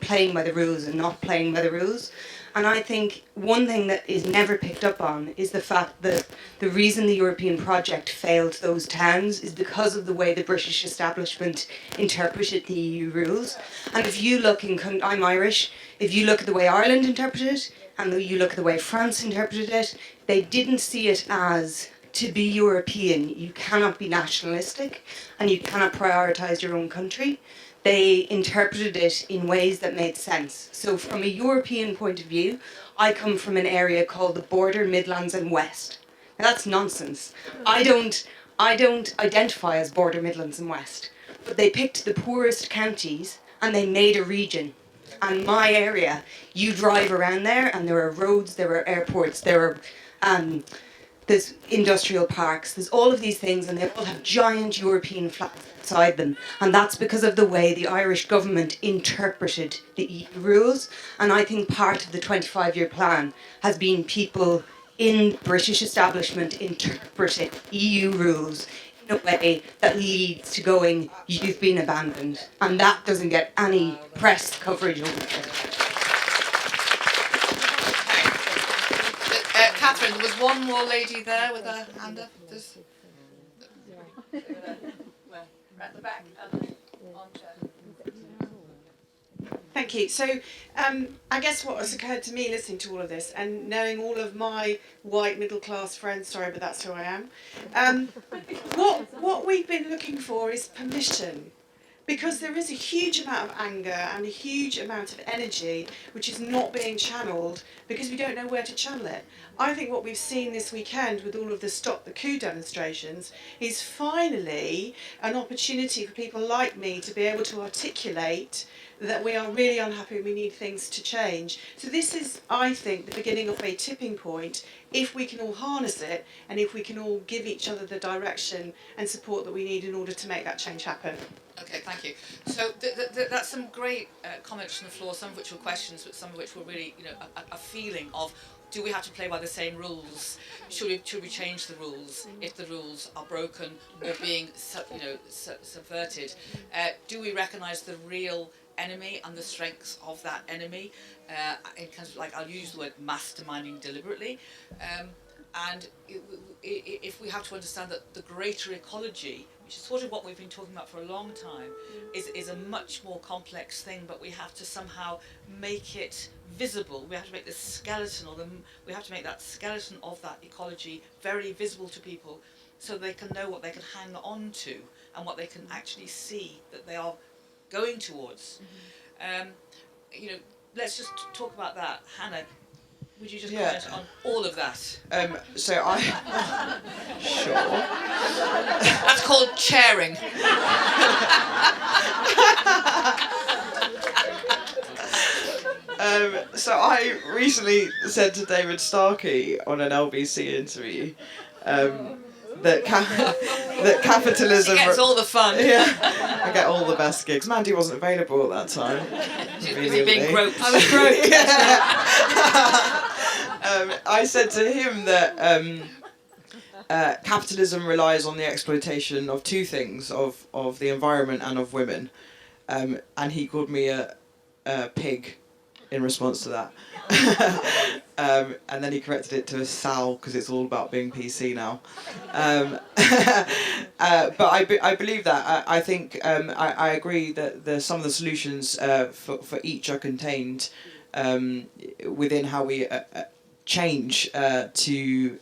playing by the rules and not playing by the rules. And I think one thing that is never picked up on is the fact that the reason the European project failed those towns is because of the way the British establishment interpreted the EU rules. And if you look I'm Irish, if you look at the way Ireland interpreted it, and you look at the way France interpreted it, they didn't see it as, to be European, you cannot be nationalistic, and you cannot prioritise your own country. They interpreted it in ways that made sense. So from a European point of view, I come from an area called the Border, Midlands and West. Now that's nonsense. I don't identify as Border, Midlands and West. But they picked the poorest counties and they made a region. And my area, you drive around there and there are roads, there are airports, there's industrial parks, there's all of these things, and they all have giant European flags outside them. And that's because of the way the Irish government interpreted the EU rules. And I think part of the 25-year plan has been people in British establishment interpreting EU rules in a way that leads to going, you've been abandoned. And that doesn't get any press coverage over there. Catherine, there was one more lady there with her hand up. Yeah. We're at the back. Thank you. So I guess what has occurred to me listening to all of this and knowing all of my white middle class friends, sorry, but that's who I am, what we've been looking for is permission. Because there is a huge amount of anger and a huge amount of energy which is not being channeled because we don't know where to channel it. I think what we've seen this weekend with all of the Stop the Coup demonstrations is finally an opportunity for people like me to be able to articulate that we are really unhappy and we need things to change. So this is, I think, the beginning of a tipping point if we can all harness it and if we can all give each other the direction and support that we need in order to make that change happen. Okay, thank you. So that's some great comments from the floor, some of which were questions, but some of which were really, a feeling of, do we have to play by the same rules? Should we change the rules if the rules are broken or being, subverted? Do we recognise the real enemy and the strengths of that enemy? In terms of, I'll use the word masterminding deliberately. And if we have to understand that the greater ecology, which is sort of what we've been talking about for a long time, is a much more complex thing, but we have to somehow make it visible. We have to make the skeleton, we have to make that skeleton of that ecology very visible to people so they can know what they can hang on to and what they can actually see that they are going towards. Let's just talk about that. Hannah, would you just comment on all of that? So I... Sure. That's called chairing. So I recently said to David Starkey on an LBC interview that capitalism... He gets all the fun. Yeah, I get all the best gigs. Mandy wasn't available at that time. She was busy being groped. I was groped. I said to him that capitalism relies on the exploitation of two things, of the environment and of women. And he called me a pig in response to that. And then he corrected it to a sow because it's all about being PC now. But I believe that. I think I agree that some of the solutions for each are contained within how we change to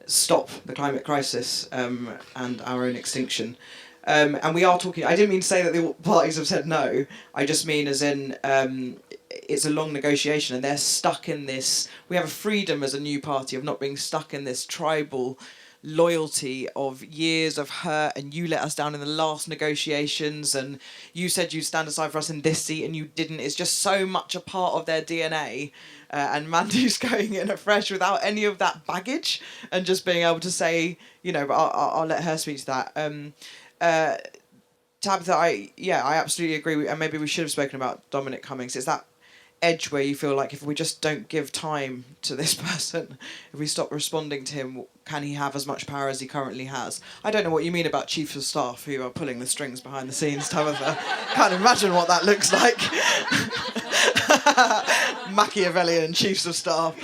stop the climate crisis and our own extinction. And we are talking, I didn't mean to say that the parties have said no, I just mean as in it's a long negotiation and they're stuck in this, we have a freedom as a new party of not being stuck in this tribal loyalty of years of hurt, and you let us down in the last negotiations and you said you'd stand aside for us in this seat and you didn't. It's just so much a part of their DNA. And Mandy's going in afresh without any of that baggage and just being able to say, but I'll let her speak to that. Tabitha, I absolutely agree, and maybe we should have spoken about Dominic Cummings. It's that edge where you feel like if we just don't give time to this person, if we stop responding to him, can he have as much power as he currently has? I don't know what you mean about chiefs of staff who are pulling the strings behind the scenes, Tabitha. Can't imagine what that looks like. Machiavellian chiefs of staff.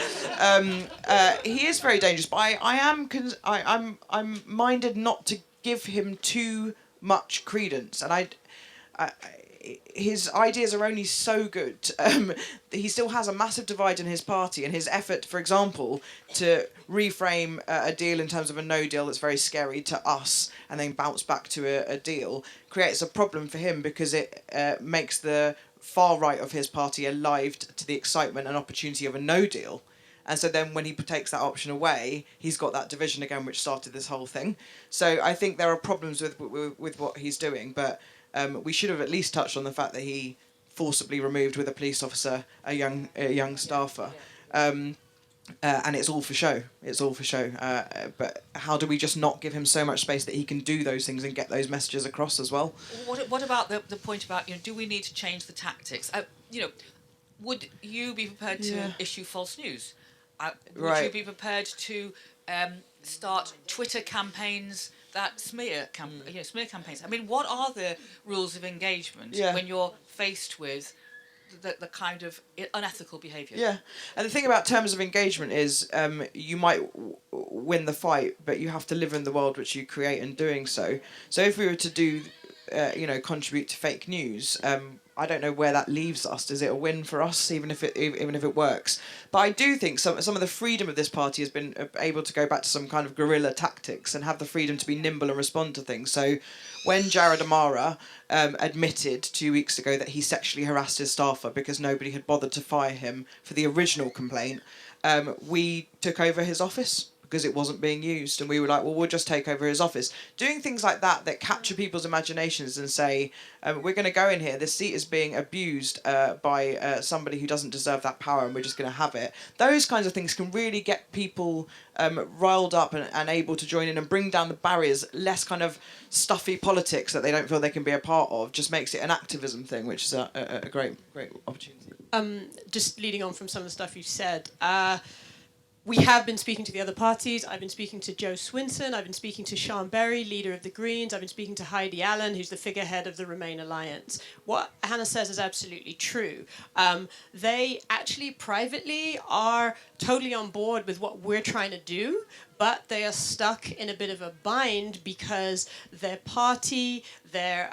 He is very dangerous, but I'm minded not to give him too much credence, and his ideas are only so good. He still has a massive divide in his party, and his effort, for example, to reframe a deal in terms of a no deal that's very scary to us and then bounce back to a deal creates a problem for him because it makes the far right of his party alive to the excitement and opportunity of a no deal. And so then when he takes that option away, he's got that division again, which started this whole thing. So I think there are problems with what he's doing, but we should have at least touched on the fact that he forcibly removed with a police officer a young staffer. And it's all for show. It's all for show. But how do we just not give him so much space that he can do those things and get those messages across as well? What about the point about, do we need to change the tactics? Would you be prepared to issue false news? Would you be prepared to start Twitter campaigns that smear campaigns? I mean, what are the rules of engagement when you're faced with the kind of unethical behaviour. Yeah, and the thing about terms of engagement is you might win the fight, but you have to live in the world which you create in doing so. So if we were to do, contribute to fake news, I don't know where that leaves us. Is it a win for us, even if it works? But I do think some of the freedom of this party has been able to go back to some kind of guerrilla tactics and have the freedom to be nimble and respond to things. So when Jared Amara admitted 2 weeks ago that he sexually harassed his staffer because nobody had bothered to fire him for the original complaint, we took over his office because it wasn't being used, and we were like, well, we'll just take over his office. Doing things like that capture people's imaginations and say, we're going to go in here, this seat is being abused by somebody who doesn't deserve that power, and we're just going to have it. Those kinds of things can really get people riled up and able to join in and bring down the barriers. Less kind of stuffy politics that they don't feel they can be a part of just makes it an activism thing, which is a great opportunity. Just leading on from some of the stuff you've said, we have been speaking to the other parties. I've been speaking to Joe Swinson. I've been speaking to Sean Berry, leader of the Greens. I've been speaking to Heidi Allen, who's the figurehead of the Remain Alliance. What Hannah says is absolutely true. They actually privately are totally on board with what we're trying to do, but they are stuck in a bit of a bind because their party, the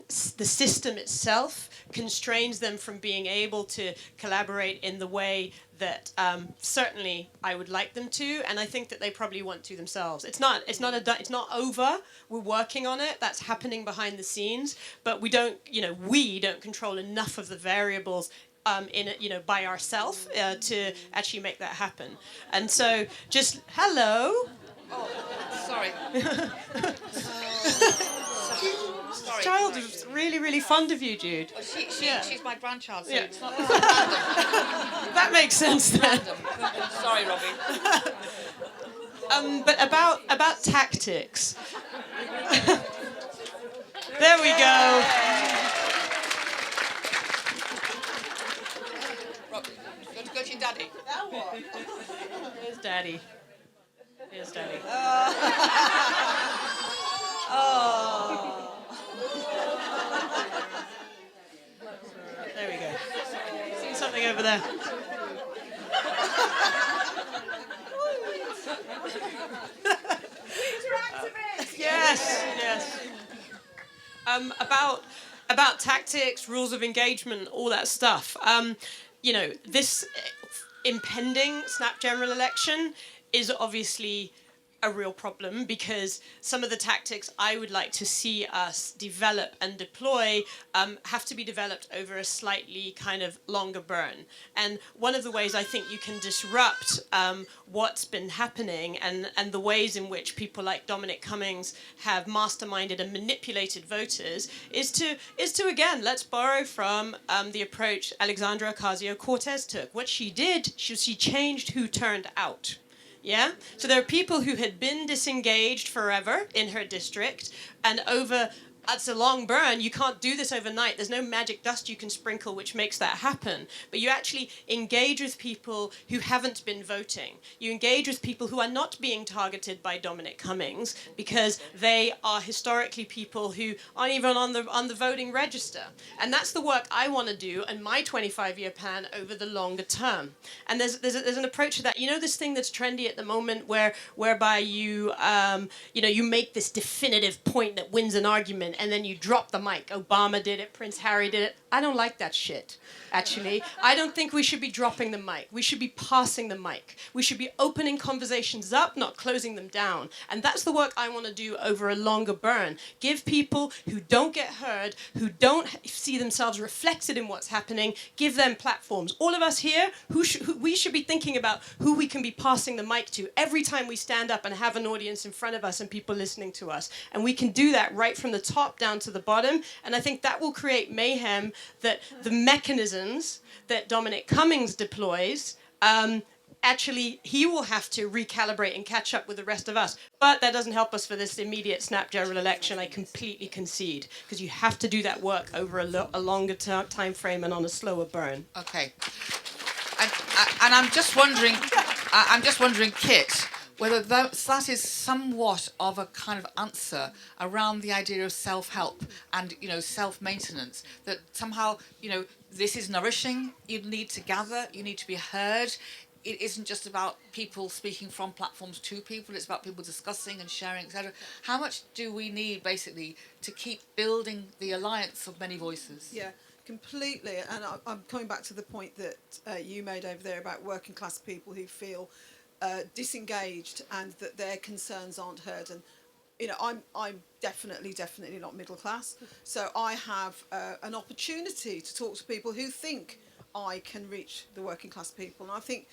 system itself constrains them from being able to collaborate in the way that certainly I would like them to, and I think that they probably want to themselves. It's not over. We're working on it. That's happening behind the scenes, but we don't control enough of the variables by ourselves to actually make that happen. And so, just hello. Oh, sorry. This child is really, really fond of you, Jude. Oh, she's my grandchild, so it's not that makes sense then. Sorry, Robbie. But about tactics. There we go. Robbie, go to your daddy. Now what? Here's daddy. Here's daddy. Oh. There we go. See something over there. Yes. About tactics, rules of engagement, all that stuff. This impending snap general election is obviously a real problem because some of the tactics I would like to see us develop and deploy have to be developed over a slightly kind of longer burn. And one of the ways I think you can disrupt what's been happening and the ways in which people like Dominic Cummings have masterminded and manipulated voters is to again, let's borrow from the approach Alexandra Ocasio-Cortez took. What she did, she changed who turned out. Yeah? So there are people who had been disengaged forever in her district, and that's a long burn. You can't do this overnight. There's no magic dust you can sprinkle which makes that happen. But you actually engage with people who haven't been voting. You engage with people who are not being targeted by Dominic Cummings because they are historically people who aren't even on the voting register. And that's the work I want to do in my 25-year plan over the longer term. And there's an approach to that. You know this thing that's trendy at the moment whereby you make this definitive point that wins an argument and then you drop the mic. Obama did it, Prince Harry did it. I don't like that shit, actually. I don't think we should be dropping the mic. We should be passing the mic. We should be opening conversations up, not closing them down. And that's the work I want to do over a longer burn. Give people who don't get heard, who don't see themselves reflected in what's happening, give them platforms. All of us here, we should be thinking about who we can be passing the mic to every time we stand up and have an audience in front of us and people listening to us. And we can do that right from the top down to the bottom. And I think that will create mayhem that the mechanisms that Dominic Cummings deploys, actually he will have to recalibrate and catch up with the rest of us. But that doesn't help us for this immediate snap general election. I completely concede, because you have to do that work over a longer time frame and on a slower burn. Okay. And I'm just wondering, Kit, whether that is somewhat of a kind of answer around the idea of self-help and, self-maintenance, that somehow, this is nourishing, you need to gather, you need to be heard. It isn't just about people speaking from platforms to people, it's about people discussing and sharing, etc. How much do we need, basically, to keep building the alliance of many voices? Yeah, completely. And I'm coming back to the point that you made over there about working class people who feel disengaged and that their concerns aren't heard. And I'm definitely not middle class, so I have an opportunity to talk to people who think I can reach the working class people, and I think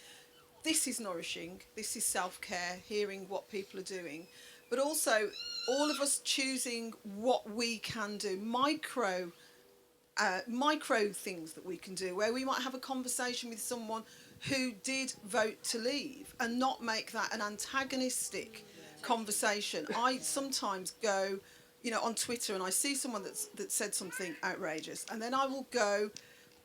this is nourishing. This is self-care, hearing what people are doing, but also all of us choosing what we can do, micro things that we can do, where we might have a conversation with someone who did vote to leave and not make that an antagonistic conversation. I sometimes go, on Twitter, and I see someone that said something outrageous, and then I will go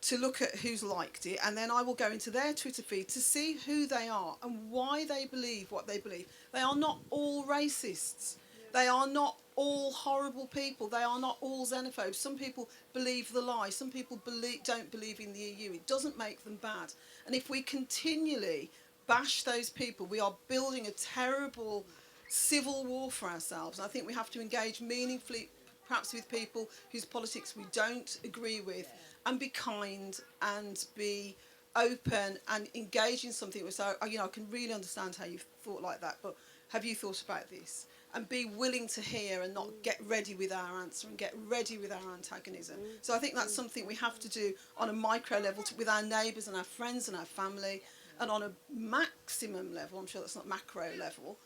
to look at who's liked it, and then I will go into their Twitter feed to see who they are and why they believe what they believe. They are not all racists. They are not all horrible people. They are not all xenophobes. Some people believe the lie. Some people don't believe in the EU. It doesn't make them bad. And if we continually bash those people, we are building a terrible civil war for ourselves. And I think we have to engage meaningfully, perhaps with people whose politics we don't agree with, and be kind and be open and engage in something. So, I can really understand how you've thought like that, but have you thought about this? And be willing to hear and not get ready with our answer and get ready with our antagonism. So I think that's something we have to do on a micro level with our neighbours and our friends and our family, and on a maximum level, I'm sure that's not macro level,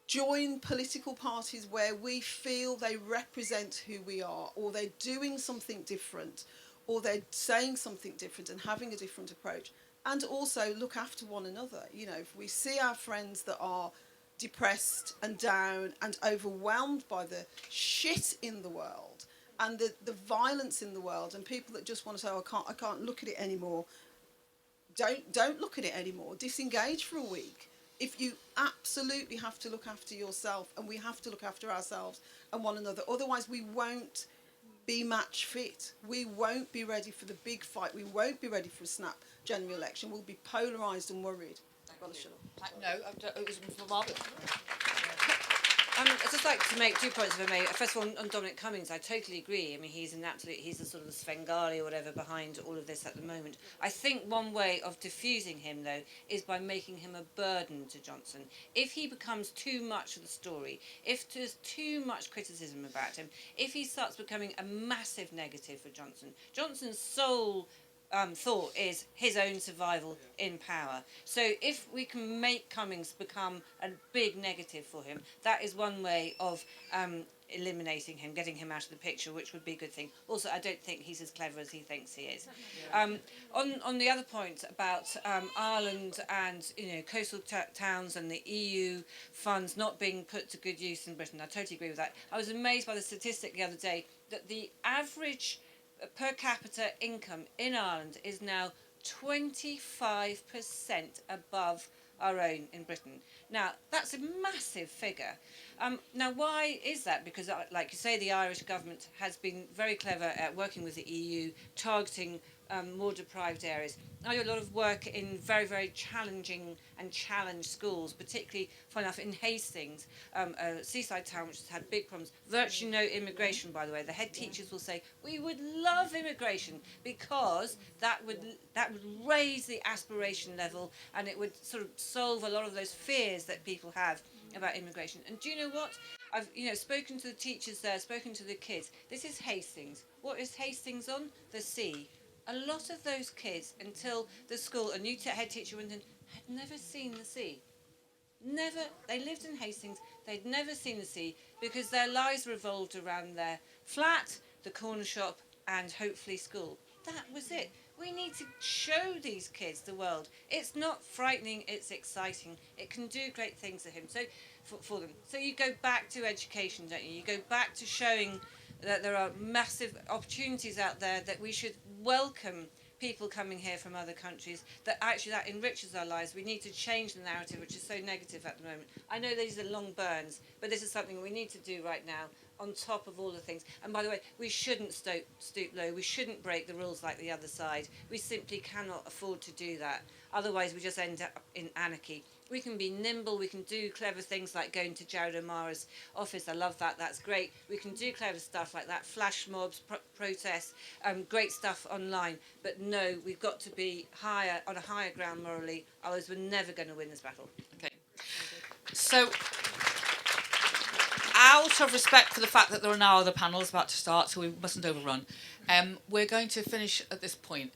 join political parties where we feel they represent who we are, or they're doing something different, or they're saying something different and having a different approach. And also look after one another. If we see our friends that are depressed and down and overwhelmed by the shit in the world and the violence in the world, and people that just want to say, I can't look at it anymore, don't look at it anymore. Disengage for a week. If you absolutely have to look after yourself, and we have to look after ourselves and one another, otherwise we won't be match fit. We won't be ready for the big fight. We won't be ready for a snap general election. We'll be polarised and worried. No, it was for Margaret. I'd just like to make 2 points, if I may. First of all, on Dominic Cummings, I totally agree. I mean, he's the sort of Svengali or whatever behind all of this at the moment. I think one way of diffusing him, though, is by making him a burden to Johnson. If he becomes too much of the story, if there's too much criticism about him, if he starts becoming a massive negative for Johnson, Johnson's sole thought is his own survival in power. So if we can make Cummings become a big negative for him, that is one way of eliminating him, getting him out of the picture, which would be a good thing. Also, I don't think he's as clever as he thinks he is. On the other point about Ireland and coastal towns and the EU funds not being put to good use in Britain, I totally agree with that. I was amazed by the statistic the other day that the average per capita income in Ireland is now 25% above our own in Britain. Now, that's a massive figure. Now, why is that? Because, like you say, the Irish government has been very clever at working with the EU, targeting more deprived areas. I do a lot of work in very, very challenging and challenged schools, particularly, fun enough, in Hastings, a seaside town which has had big problems. Virtually no immigration, by the way. The head teachers will say, we would love immigration because that would raise the aspiration level, and it would sort of solve a lot of those fears that people have about immigration. And do you know what? I've spoken to the teachers there, spoken to the kids. This is Hastings. What is Hastings on? The sea. A lot of those kids, until the school, a new head teacher went in, had never seen the sea. Never. They lived in Hastings. They'd never seen the sea because their lives revolved around their flat, the corner shop, and hopefully school. That was it. We need to show these kids the world. It's not frightening, it's exciting. It can do great things for them. So you go back to education, don't you? You go back to showing that there are massive opportunities out there, that we should welcome people coming here from other countries, that actually that enriches our lives. We need to change the narrative, which is so negative at the moment. I know these are long burns, but this is something we need to do right now, on top of all the things. And by the way, we shouldn't stoop low. We shouldn't break the rules like the other side. We simply cannot afford to do that. Otherwise, we just end up in anarchy. We can be nimble, we can do clever things like going to Jared O'Mara's office. I love that, that's great. We can do clever stuff like that, flash mobs, protests, great stuff online. But no, we've got to be higher, on a higher ground morally, otherwise we're never going to win this battle. Okay. So, out of respect for the fact that there are now other panels about to start, so we mustn't overrun, we're going to finish at this point.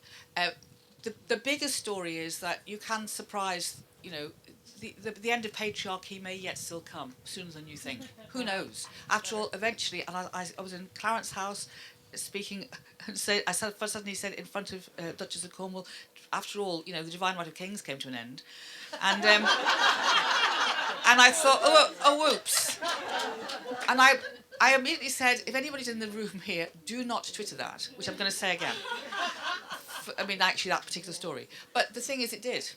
The biggest story is that you can surprise, the end of patriarchy may yet still come sooner than you think. Who knows? After all, eventually, and I was in Clarence's house speaking, and suddenly said in front of Duchess of Cornwall, after all, the divine right of kings came to an end. And and I thought, oh, whoops. And I immediately said, if anybody's in the room here, do not Twitter that, which I'm going to say again. Actually, that particular story. But the thing is, it did.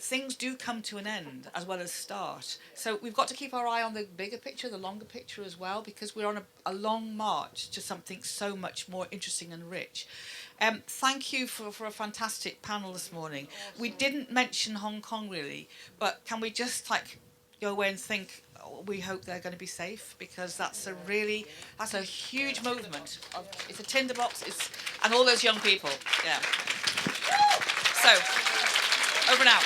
Things do come to an end as well as start. So we've got to keep our eye on the bigger picture, the longer picture as well, because we're on a long march to something so much more interesting and rich. Thank you for a fantastic panel this morning. We didn't mention Hong Kong really, but can we just go away and think, we hope they're going to be safe, because that's a huge movement. It's a tinderbox, and all those young people. Yeah. So, over and out.